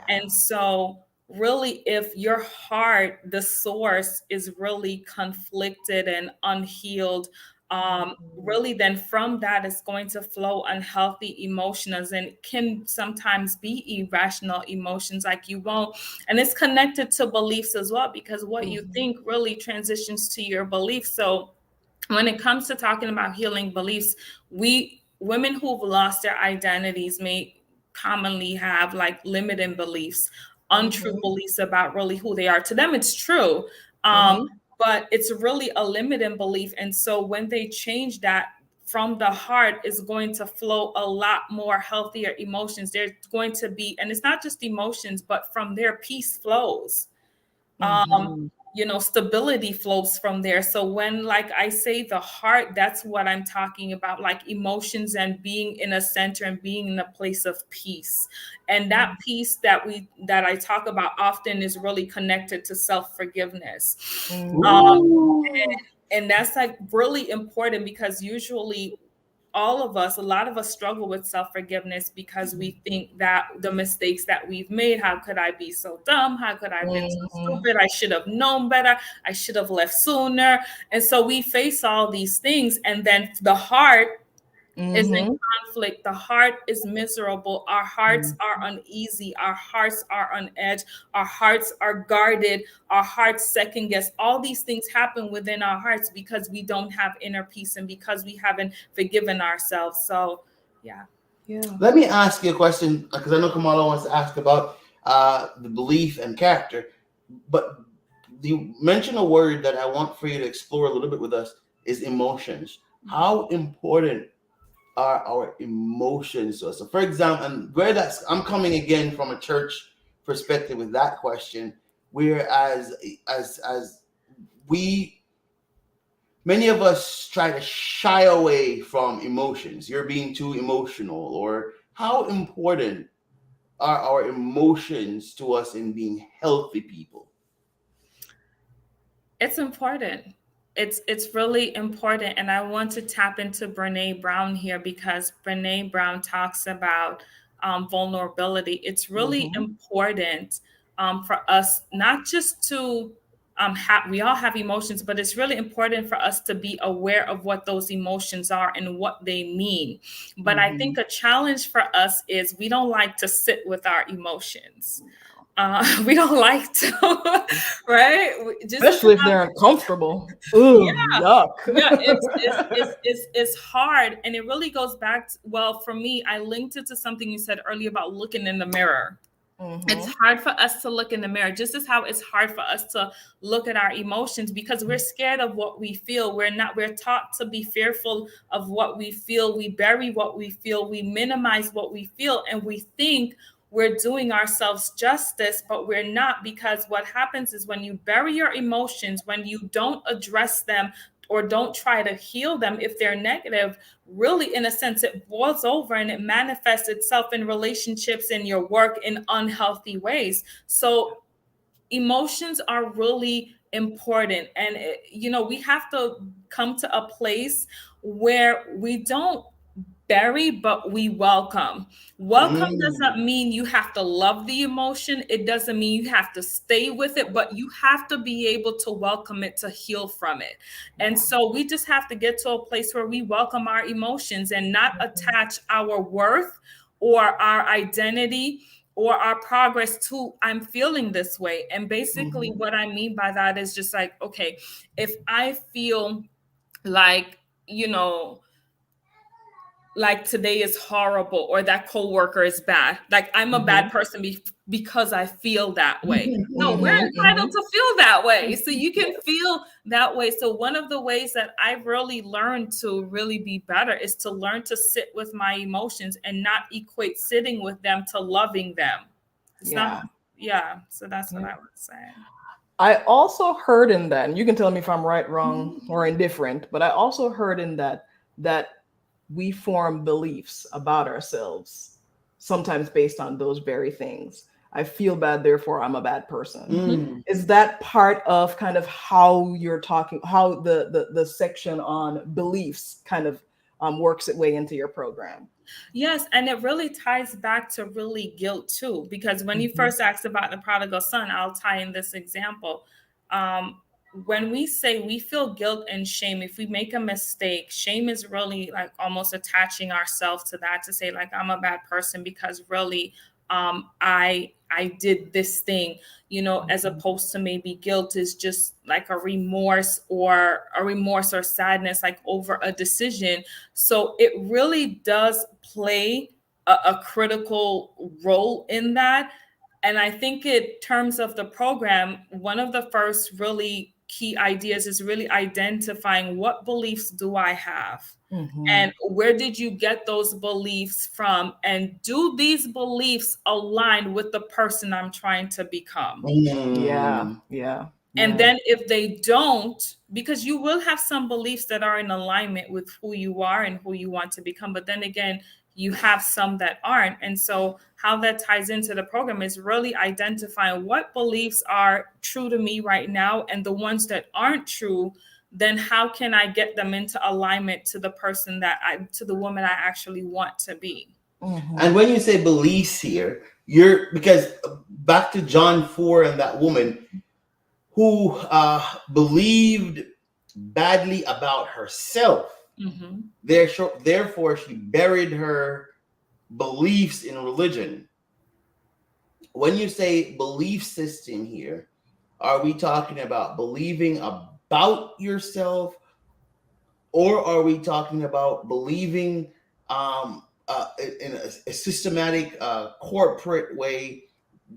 And so really, if your heart, the source, is really conflicted and unhealed, really then from that is going to flow unhealthy emotions, and it can sometimes be irrational emotions, like you won't, and it's connected to beliefs as well, because what you think really transitions to your beliefs. So when it comes to talking about healing beliefs, women who've lost their identities may commonly have like limiting beliefs, untrue beliefs about really who they are. To them, it's true. But it's really a limiting belief. And so when they change that, from the heart is going to flow a lot more healthier emotions. There's going to be, and it's not just emotions, but from there, peace flows. Stability flows from there. So when, like I say, the heart, that's what I'm talking about, like emotions and being in a center and being in a place of peace. And that peace that I talk about often is really connected to self-forgiveness. And that's like really important, because usually all of us, a lot of us struggle with self-forgiveness because we think that the mistakes that we've made, how could I be so dumb? How could I have been so stupid? I should have known better. I should have left sooner. And so we face all these things, and then the heart is in conflict. The heart is miserable. Our hearts are uneasy. Our hearts are on edge. Our hearts are guarded. Our hearts second guess. All these things happen within our hearts because we don't have inner peace and because we haven't forgiven ourselves. So, yeah. Let me ask you a question, because I know Kamala wants to ask about the belief and character, but you mentioned a word that I want for you to explore a little bit with us is emotions. How important are our emotions to us? So, for example, and where I'm coming again from a church perspective with that question, whereas as we, many of us try to shy away from emotions. You're being too emotional, or how important are our emotions to us in being healthy people? It's important. It's really important. And I want to tap into Brene Brown here, because Brene Brown talks about vulnerability. It's really important for us not just to we all have emotions, but it's really important for us to be aware of what those emotions are and what they mean. But I think a challenge for us is we don't like to sit with our emotions. We don't like to, right? Especially if they're uncomfortable. Ooh, yuck. Yeah, it's hard. And it really goes back to, well, for me, I linked it to something you said earlier about looking in the mirror. It's hard for us to look in the mirror, just as how it's hard for us to look at our emotions, because we're scared of what we feel. We're taught to be fearful of what we feel. We bury what we feel. We minimize what we feel. And we think we're doing ourselves justice, but we're not, because what happens is when you bury your emotions, when you don't address them or don't try to heal them, if they're negative, really, in a sense, it boils over and it manifests itself in relationships, in your work, in unhealthy ways. So emotions are really important. And, we have to come to a place where we don't bury, but we welcome. Welcome doesn't mean you have to love the emotion. It doesn't mean you have to stay with it, but you have to be able to welcome it, to heal from it. And so we just have to get to a place where we welcome our emotions and not attach our worth or our identity or our progress to, I'm feeling this way. And basically what I mean by that is just like, okay, if I feel like, like today is horrible, or that coworker is bad, like I'm a bad person because I feel that way. No, we're entitled to feel that way. So you can feel that way. So one of the ways that I've really learned to really be better is to learn to sit with my emotions and not equate sitting with them to loving them. It's not. So that's what I would say. I also heard in that, and you can tell me if I'm right, wrong, or indifferent, but I also heard in that we form beliefs about ourselves, sometimes based on those very things. I feel bad, therefore I'm a bad person. Is that part of kind of how you're talking, how the section on beliefs kind of works its way into your program? Yes, and it really ties back to really guilt too, because when you first asked about the prodigal son, I'll tie in this example. When we say we feel guilt and shame, if we make a mistake, shame is really like almost attaching ourselves to that, to say like, I'm a bad person because really I did this thing, as opposed to maybe guilt is just like a remorse or sadness, like over a decision. So it really does play a critical role in that. And I think in terms of the program, one of the first really key ideas is really identifying what beliefs do I have, and where did you get those beliefs from, and do these beliefs align with the person I'm trying to become? And then if they don't, because you will have some beliefs that are in alignment with who you are and who you want to become, but then again, you have some that aren't. And so how that ties into the program is really identifying what beliefs are true to me right now, and the ones that aren't true, then how can I get them into alignment to the person to the woman I actually want to be? And when you say beliefs here, because back to John 4 and that woman who believed badly about herself. Mm-hmm. Therefore, she buried her beliefs in religion. When you say belief system here, are we talking about believing about yourself, or are we talking about believing in a systematic, corporate way?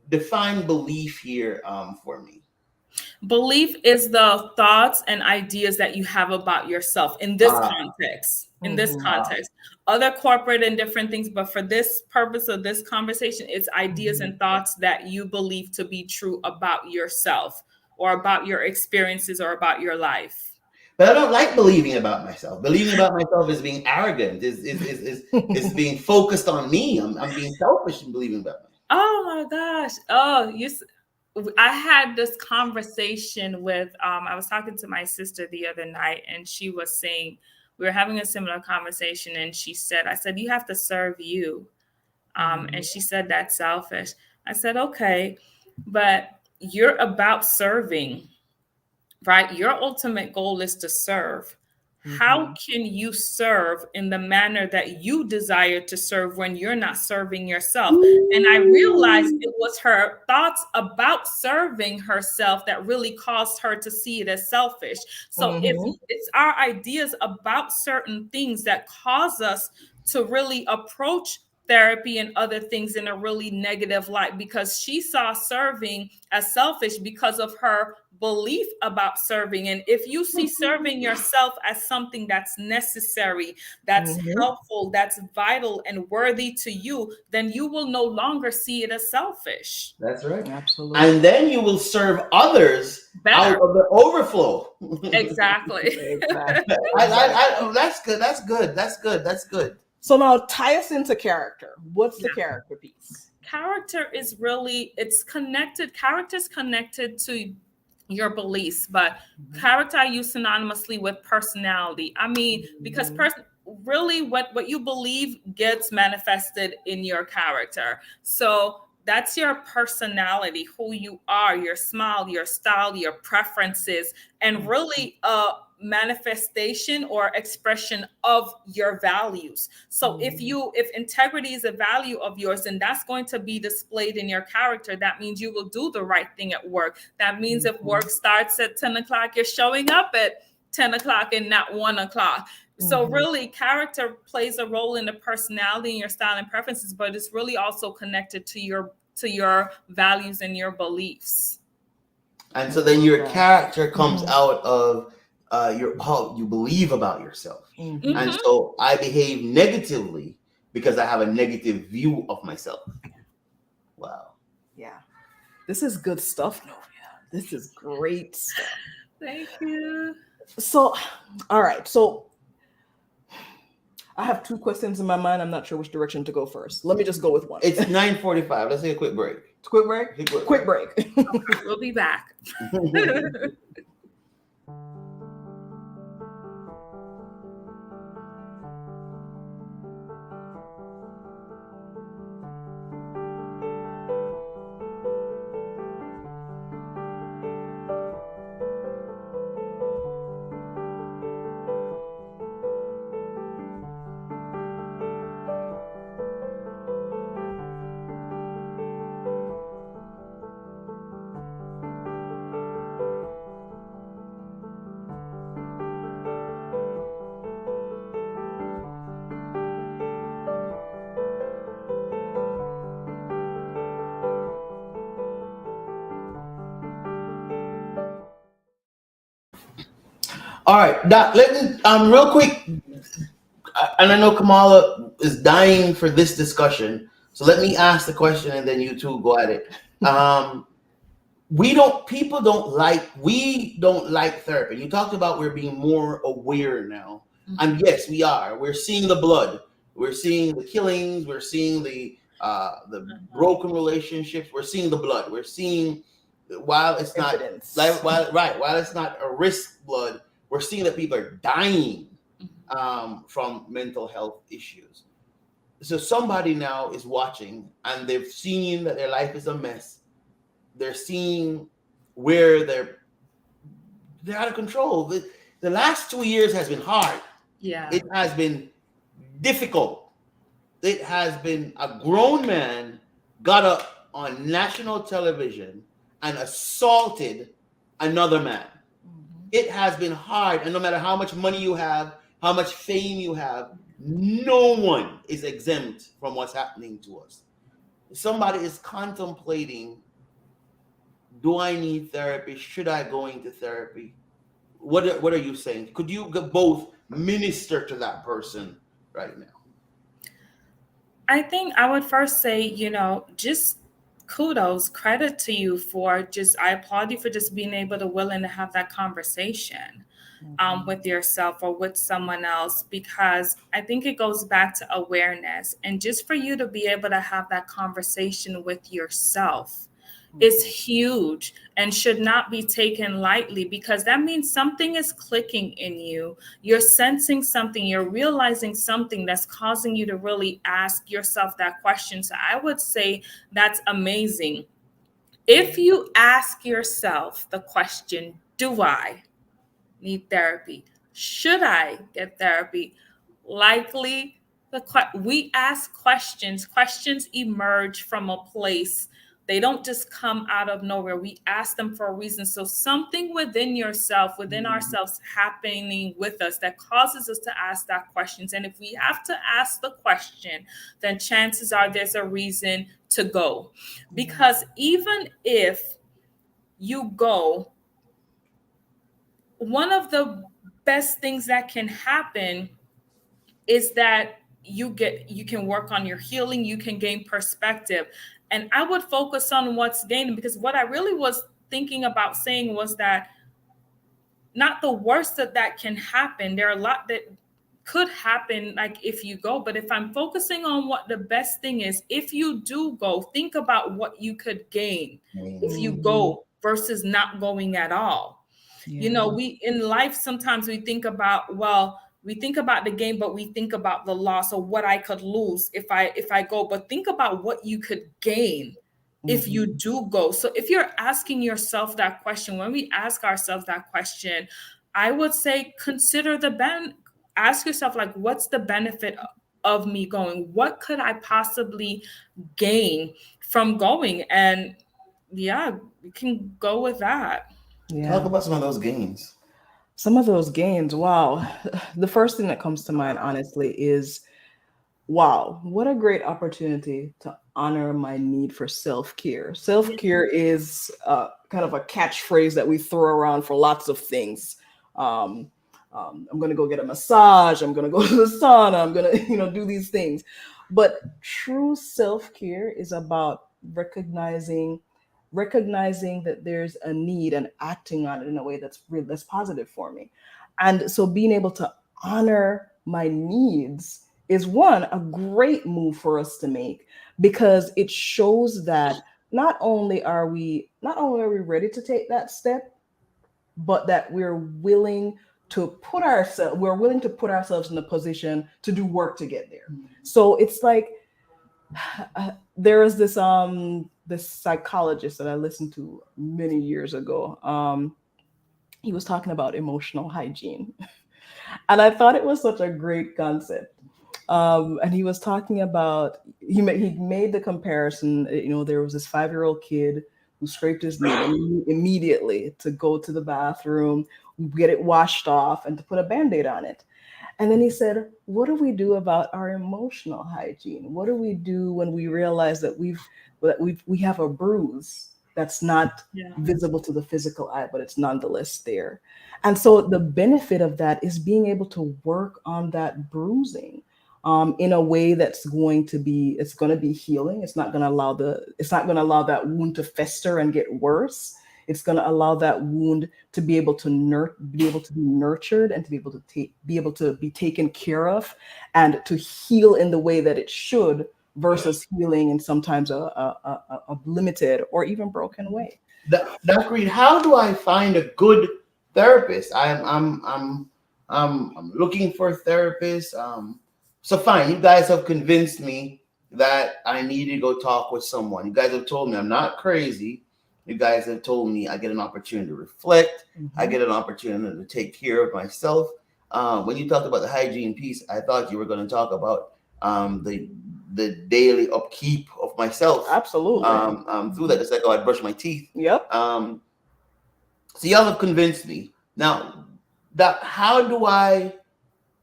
Define belief here for me. Belief is the thoughts and ideas that you have about yourself in this context. In this context, other corporate and different things, but for this purpose of this conversation, it's ideas and thoughts that you believe to be true about yourself, or about your experiences, or about your life. But I don't like believing about myself. Believing about myself is being arrogant. Is being focused on me. I'm being selfish in believing about myself. Oh my gosh! Oh, I had this conversation with. I was talking to my sister the other night, and she was saying, we were having a similar conversation, and she said, I said, you have to serve you. And she said, that's selfish. I said, okay, but you're about serving, right? Your ultimate goal is to serve. How can you serve in the manner that you desire to serve when you're not serving yourself? And I realized it was her thoughts about serving herself that really caused her to see it as selfish. So if it's our ideas about certain things that cause us to really approach therapy and other things in a really negative light, because she saw serving as selfish because of her belief about serving. And if you see serving yourself as something that's necessary, that's helpful, that's vital and worthy to you, then you will no longer see it as selfish. That's right. Absolutely. And then you will serve others better out of the overflow. Exactly. Exactly. That's good. That's good. That's good. That's good. So now tie us into character. What's the character piece? Character is really, it's connected. Character's connected to your beliefs, but character I use synonymously with personality. I mean, because really what you believe gets manifested in your character. So that's your personality, who you are, your smile, your style, your preferences, and really manifestation or expression of your values. So if integrity is a value of yours, then that's going to be displayed in your character. That means you will do the right thing at work. That means if work starts at 10 o'clock, you're showing up at 10 o'clock and not 1 o'clock. So really, character plays a role in the personality and your style and preferences, but it's really also connected to your values and your beliefs. And so then your character comes out of how you believe about yourself. And so I behave negatively because I have a negative view of myself. Wow. Yeah. This is good stuff, Novia. This is great stuff. Thank you. So, all right. So I have two questions in my mind. I'm not sure which direction to go first. Let me just go with one. It's 9:45. Let's take a quick break. Quick break? Quick break. We'll be back. All right, Doc, let me real quick, and I know Kamala is dying for this discussion, so let me ask the question and then you two go at it. We don't like therapy. You talked about we're being more aware now. And yes, we are. We're seeing the blood. We're seeing the killings. We're seeing the broken relationships. We're seeing the blood. We're seeing, while it's not Evidence. while it's not a risk blood, we're seeing that people are dying from mental health issues. So somebody now is watching and they've seen that their life is a mess. They're seeing where they're out of control. The last 2 years has been hard. Yeah. It has been difficult. It has been a grown man got up on national television and assaulted another man. It has been hard. And no matter how much money you have, how much fame you have, no one is exempt from what's happening to us. Somebody is contemplating, do I need therapy? Should I go into therapy? What are you saying? Could you both minister to that person right now? I think I would first say, just kudos, credit to you for I applaud you for just being able to willing to have that conversation with yourself or with someone else, because I think it goes back to awareness, and just for you to be able to have that conversation with yourself is huge and should not be taken lightly, because that means something is clicking in you. You're sensing something, you're realizing something that's causing you to really ask yourself that question. So I would say that's amazing. If you ask yourself the question, do I need therapy? Should I get therapy? Likely, we ask questions. Questions emerge from a place. They don't just come out of nowhere. We ask them for a reason. So something within yourself, within ourselves, happening with us that causes us to ask that questions. And if we have to ask the question, then chances are there's a reason to go. Because even if you go, one of the best things that can happen is that you can work on your healing, you can gain perspective. And I would focus on what's gaining, because what I really was thinking about saying was that not the worst that can happen. There are a lot that could happen, like if you go, but if I'm focusing on what the best thing is, if you do go, think about what you could gain if you go versus not going at all. We in life, sometimes we think about, we think about the gain, but we think about the loss or what I could lose if I go. But think about what you could gain if you do go. So if you're asking yourself that question, when we ask ourselves that question, I would say consider ask yourself, like, what's the benefit of me going? What could I possibly gain from going? And yeah, we can go with that. Talk about some of those gains. Some of those gains, wow. The first thing that comes to mind, honestly, is, wow, what a great opportunity to honor my need for self-care. Self-care is kind of a catchphrase that we throw around for lots of things. I'm going to go get a massage. I'm going to go to the sauna. I'm going to, do these things. But true self-care is about recognizing that there's a need and acting on it in a way that's positive for me. And so being able to honor my needs is a great move for us to make, because it shows that not only are we ready to take that step, but that we're willing to put ourselves in a position to do work to get there. So it's like there is this psychologist that I listened to many years ago. He was talking about emotional hygiene, and I thought it was such a great concept. And he was talking about, he made the comparison. There was this 5-year-old kid who scraped his knee immediately to go to the bathroom, get it washed off, and to put a Band-Aid on it. And then he said, what do we do about our emotional hygiene? What do we do when we realize that we have a bruise that's not visible to the physical eye, but it's nonetheless there? And so the benefit of that is being able to work on that bruising in a way that's going to be healing. It's not going to allow that wound to fester and get worse. It's going to allow that wound to be able to be nurtured and to be able to be taken care of and to heal in the way that it should, versus healing in sometimes a limited or even broken way. Dr. Reid, how do I find a good therapist. I'm looking for a therapist. So fine, you guys have convinced me that I need to go talk with someone. You guys have told me I'm not crazy. You guys have told me I get an opportunity to reflect. I get an opportunity to take care of myself. When you talked about the hygiene piece, I thought you were going to talk about the daily upkeep of myself. Absolutely. Through that, it's like, oh, I brush my teeth. Yep. So y'all have convinced me. Now,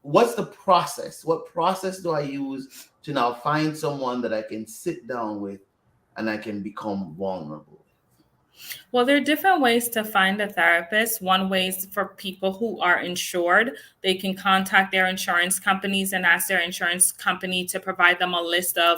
what's the process? What process do I use to now find someone that I can sit down with and I can become vulnerable? Well, there are different ways to find a therapist. One way is for people who are insured. They can contact their insurance companies and ask their insurance company to provide them a list of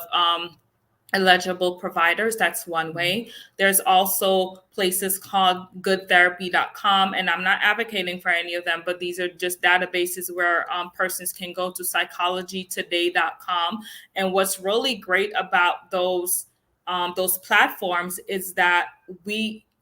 eligible providers. That's one way. There's also places called goodtherapy.com, and I'm not advocating for any of them, but these are just databases where persons can go to psychologytoday.com. And what's really great about those platforms is that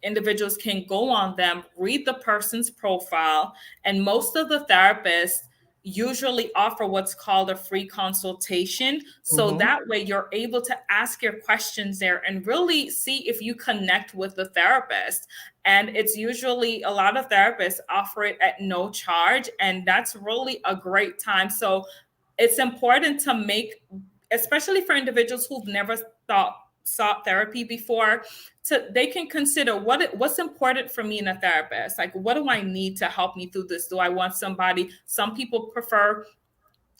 individuals can go on them, read the person's profile, and most of the therapists usually offer what's called a free consultation. So that way you're able to ask your questions there and really see if you connect with the therapist. And it's usually, a lot of therapists offer it at no charge, and that's really a great time. So it's important to make, especially for individuals who've never sought therapy before, they can consider what's important for me in a therapist. Like, what do I need to help me through this? Do I want somebody? Some people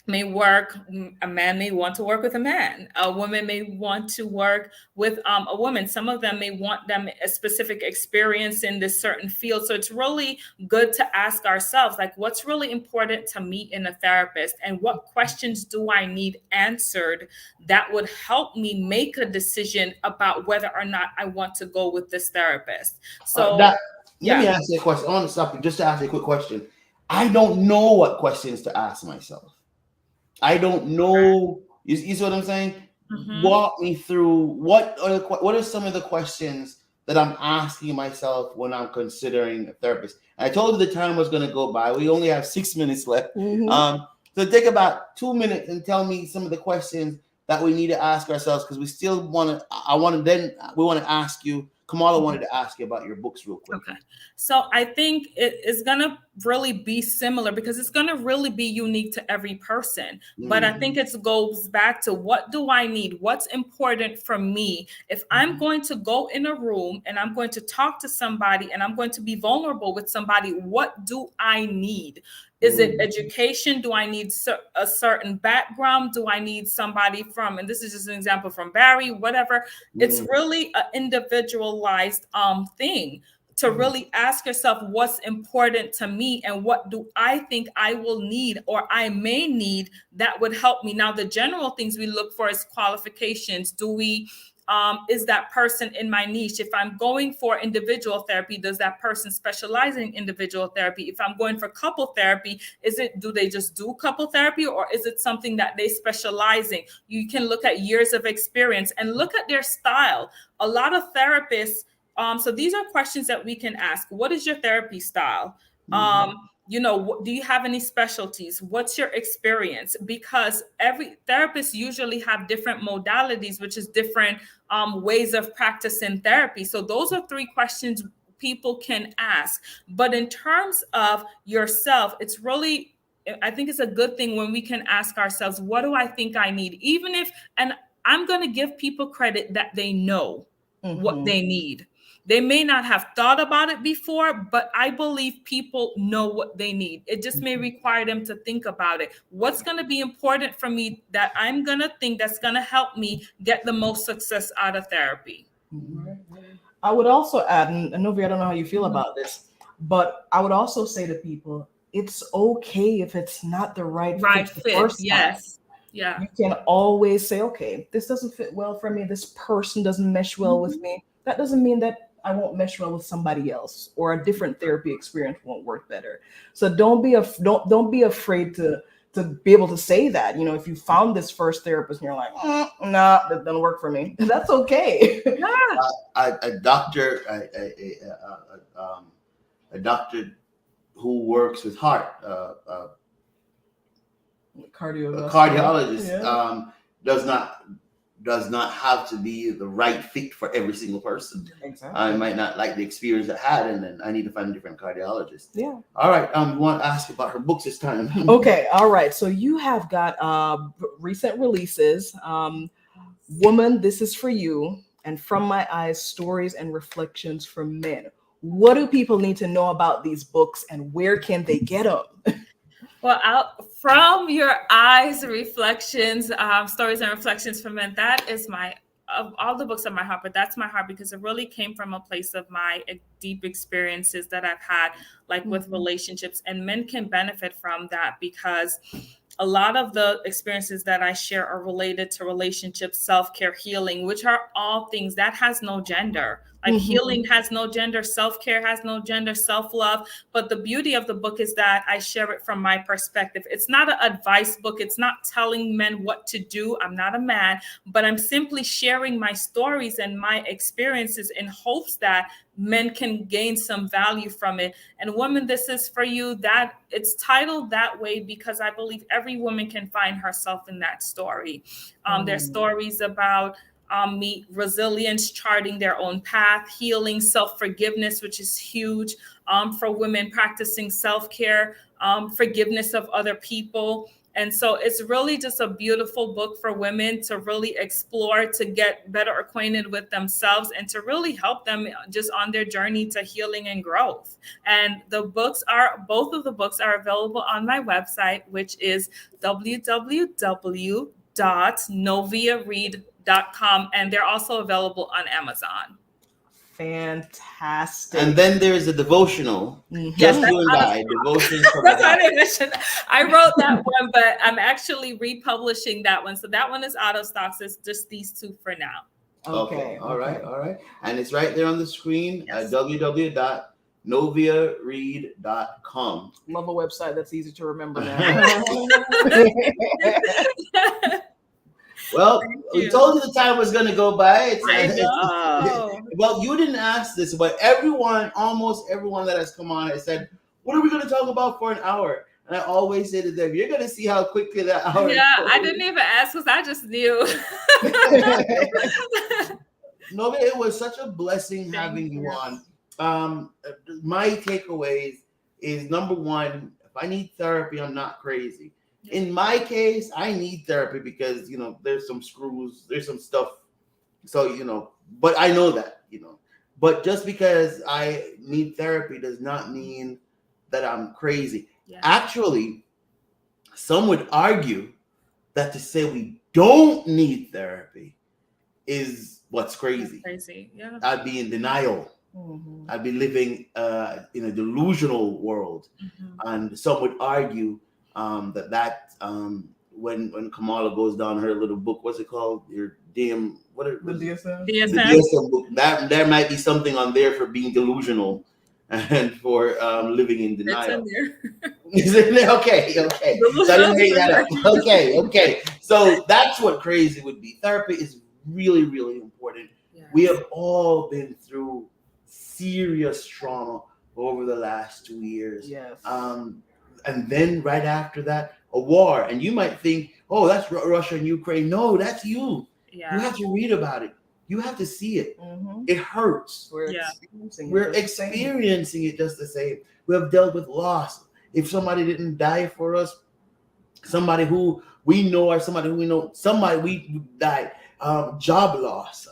a man may want to work with a man. A woman may want to work with a woman. Some of them may want them a specific experience in this certain field. So it's really good to ask ourselves, like, what's really important to me in a therapist, and what questions do I need answered that would help me make a decision about whether or not I want to go with this therapist. So let me ask you a question. I want to stop you just to ask you a quick question. I don't know what questions to ask myself. I don't know. You see what I'm saying? Walk me through what are some of the questions that I'm asking myself when I'm considering a therapist. And I told you the time was going to go by. We only have 6 minutes left. So take about 2 minutes and tell me some of the questions that we need to ask ourselves, because we still want to ask you. Kamala wanted to ask you about your books real quick. Okay. So I think it is going to really be similar, because it's going to really be unique to every person. But I think it goes back to, what do I need? What's important for me? If I'm going to go in a room and I'm going to talk to somebody and I'm going to be vulnerable with somebody, what do I need? Is it education? Do I need a certain background? Do I need somebody from, and this is just an example from Barry, whatever. It's really an individualized thing to really ask yourself, what's important to me and what do I think I will need or I may need that would help me. Now, the general things we look for is qualifications. Is that person in my niche? If I'm going for individual therapy, does that person specialize in individual therapy? If I'm going for couple therapy, do they just do couple therapy, or is it something that they specialize in? You can look at years of experience and look at their style. A lot of therapists, so these are questions that we can ask. What is your therapy style? Do you have any specialties? What's your experience? Because every therapist usually have different modalities, which is different ways of practicing therapy. So those are 3 questions people can ask. But in terms of yourself, I think it's a good thing when we can ask ourselves, what do I think I need? And I'm going to give people credit that they know what they need. They may not have thought about it before, but I believe people know what they need. It just may require them to think about it. What's going to be important for me that I'm going to think that's going to help me get the most success out of therapy? I would also add, and Novia, I don't know how you feel about this, but I would also say to people, it's okay if it's not the right fit. The first time. Yeah. You can always say, okay, this doesn't fit well for me. This person doesn't mesh well with me. That doesn't mean that I won't mesh well with somebody else, or a different therapy experience won't work better. So don't be afraid to be able to say that. If you found this first therapist and you're like, nah, that doesn't work for me, that's okay. A doctor who works with heart, Cardiologist. a cardiologist, Yeah. does not have to be the right fit for every single person. Exactly. I might not like the experience I had, and then I need to find a different cardiologist. Yeah. All right. We want to ask about her books this time. Okay. All right. So you have got recent releases. Woman, This Is For You, and From My Eyes, Stories and Reflections from Men. What do people need to know about these books, and where can they get them? Well, From Your Eyes, Reflections, Stories and Reflections from Men, that is of all the books of my heart, but that's my heart because it really came from a place of my deep experiences that I've had, like with relationships, and men can benefit from that because a lot of the experiences that I share are related to relationships, self-care, healing, which are all things that has no gender. Like healing has no gender, self-care has no gender, self-love. But the beauty of the book is that I share it from my perspective. It's not an advice book. It's not telling men what to do. I'm not a man, but I'm simply sharing my stories and my experiences in hopes that men can gain some value from it. And Woman, This Is For You, that it's titled that way because I believe every woman can find herself in that story. There's stories about meet resilience, charting their own path, healing, self-forgiveness, which is huge for women, practicing self-care, forgiveness of other people. And so it's really just a beautiful book for women to really explore, to get better acquainted with themselves, and to really help them just on their journey to healing and growth. And both of the books are available on my website, which is www.noviareid.com, and they're also available on Amazon. Fantastic. And then there's a devotional. Just You and I, devotions from That's what I mentioned. I wrote that one, but I'm actually republishing that one. So that one is out of stock. So it's just these two for now. Okay. All right. And it's right there on the screen at www.noviareid.com. Love a website that's easy to remember now. Well, we told you the time was going to go by. I know. Well, you didn't ask this, but almost everyone that has come on has said, what are we going to talk about for an hour? And I always say to them, you're going to see how quickly that hour goes. I didn't even ask because I just knew. No, it was such a blessing having you on. My takeaways is, number one, if I need therapy, I'm not crazy. In my case, I need therapy because, there's some screws, there's some stuff. So, but I know that, but just because I need therapy does not mean that I'm crazy. Yeah. Actually, some would argue that to say we don't need therapy is what's crazy. Yeah. I'd be in denial. I'd be living in a delusional world. And some would argue that when Kamala goes down her little book, what's it called? Your DSM. The DSM book. That there might be something on there for being delusional and for living in denial. It's in there. Okay. So I didn't make that up. Okay. So that's what crazy would be. Therapy is really, really important. Yes. We have all been through serious trauma over the last 2 years. Yes. And then right after that, a war. And you might think, oh, that's Russia and Ukraine. No, that's you. Yeah. You have to read about it. You have to see it. It hurts. We're experiencing it just the same. We have dealt with loss. If somebody didn't die for us, somebody who we know or somebody who we know, somebody we died, job loss.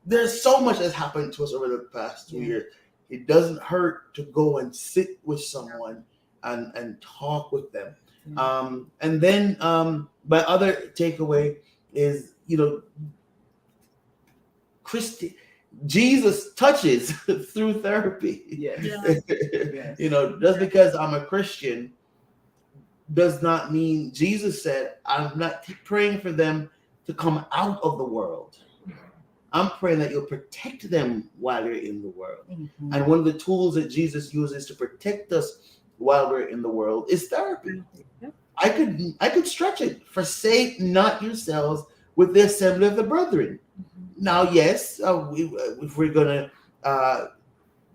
There's so much that's happened to us over the past 2 years. It doesn't hurt to go and sit with someone and talk with them. And then my other takeaway is, Jesus touches through therapy. Yes. Just because I'm a Christian does not mean, Jesus said, I'm not praying for them to come out of the world. I'm praying that you'll protect them while you're in the world. And one of the tools that Jesus uses to protect us while we're in the world is therapy. I could stretch it. Forsake not yourselves with the assembly of the brethren. Now, yes, if we're gonna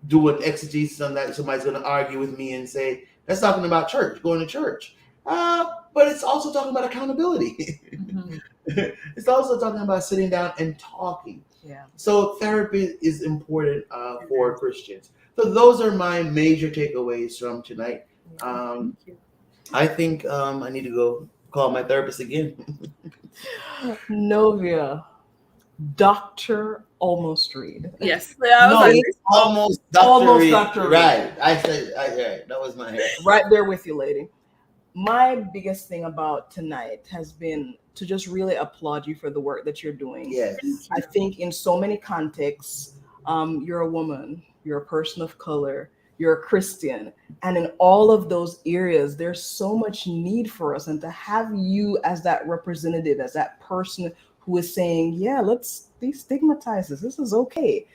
do an exegesis on that. Somebody's going to argue with me and say, that's talking about church, going to church. But it's also talking about accountability. Mhm. It's also talking about sitting down and talking. Yeah. So therapy is important for Christians. So those are my major takeaways from tonight. I think I need to go call my therapist again. Novia, Dr. Almost Reid. Yes. I was No, like, it's Almost Dr. almost Reid. Dr. Reid. Right. I said, right. That was my hair. Right there with you, lady. My biggest thing about tonight has been to just really applaud you for the work that you're doing. Yes. I think in so many contexts, you're a woman, you're a person of color, you're a Christian, and in all of those areas, there's so much need for us. And to have you as that representative, as that person who is saying, yeah, let's destigmatize this. This is okay.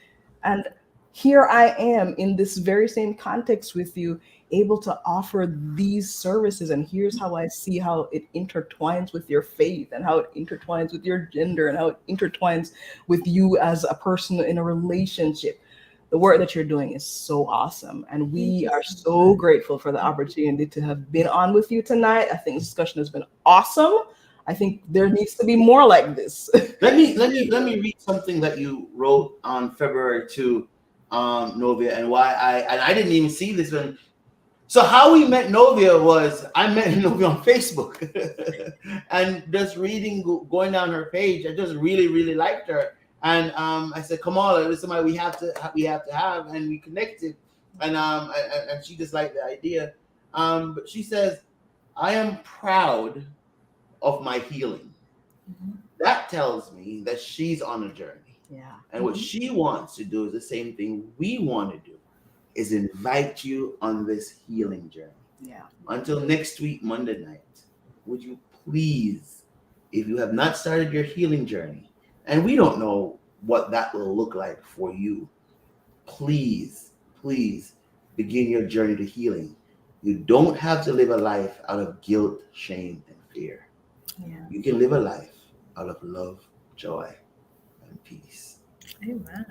And here I am in this very same context with you, able to offer these services. And here's how I see how it intertwines with your faith and how it intertwines with your gender and how it intertwines with you as a person in a relationship. The work that you're doing is so awesome. And we are so grateful for the opportunity to have been on with you tonight. I think this discussion has been awesome. I think there needs to be more like this. Let me read something that you wrote on February 2, Novia, and why I didn't even see this one. So how we met Novia was I met Novia on Facebook, and just going down her page, I just really liked her, and I said, Kamala, this is somebody we have to have, and we connected, and she just liked the idea, but she says, I am proud of my healing. Mm-hmm. That tells me that she's on a journey. Yeah. And what she wants to do is the same thing we want to do, is invite you on this healing journey. Yeah. Until next week, Monday night, would you please, if you have not started your healing journey, and we don't know what that will look like for you, please begin your journey to healing. You don't have to live a life out of guilt, shame, and fear. Yeah. You can live a life out of love, joy, and peace. Amen.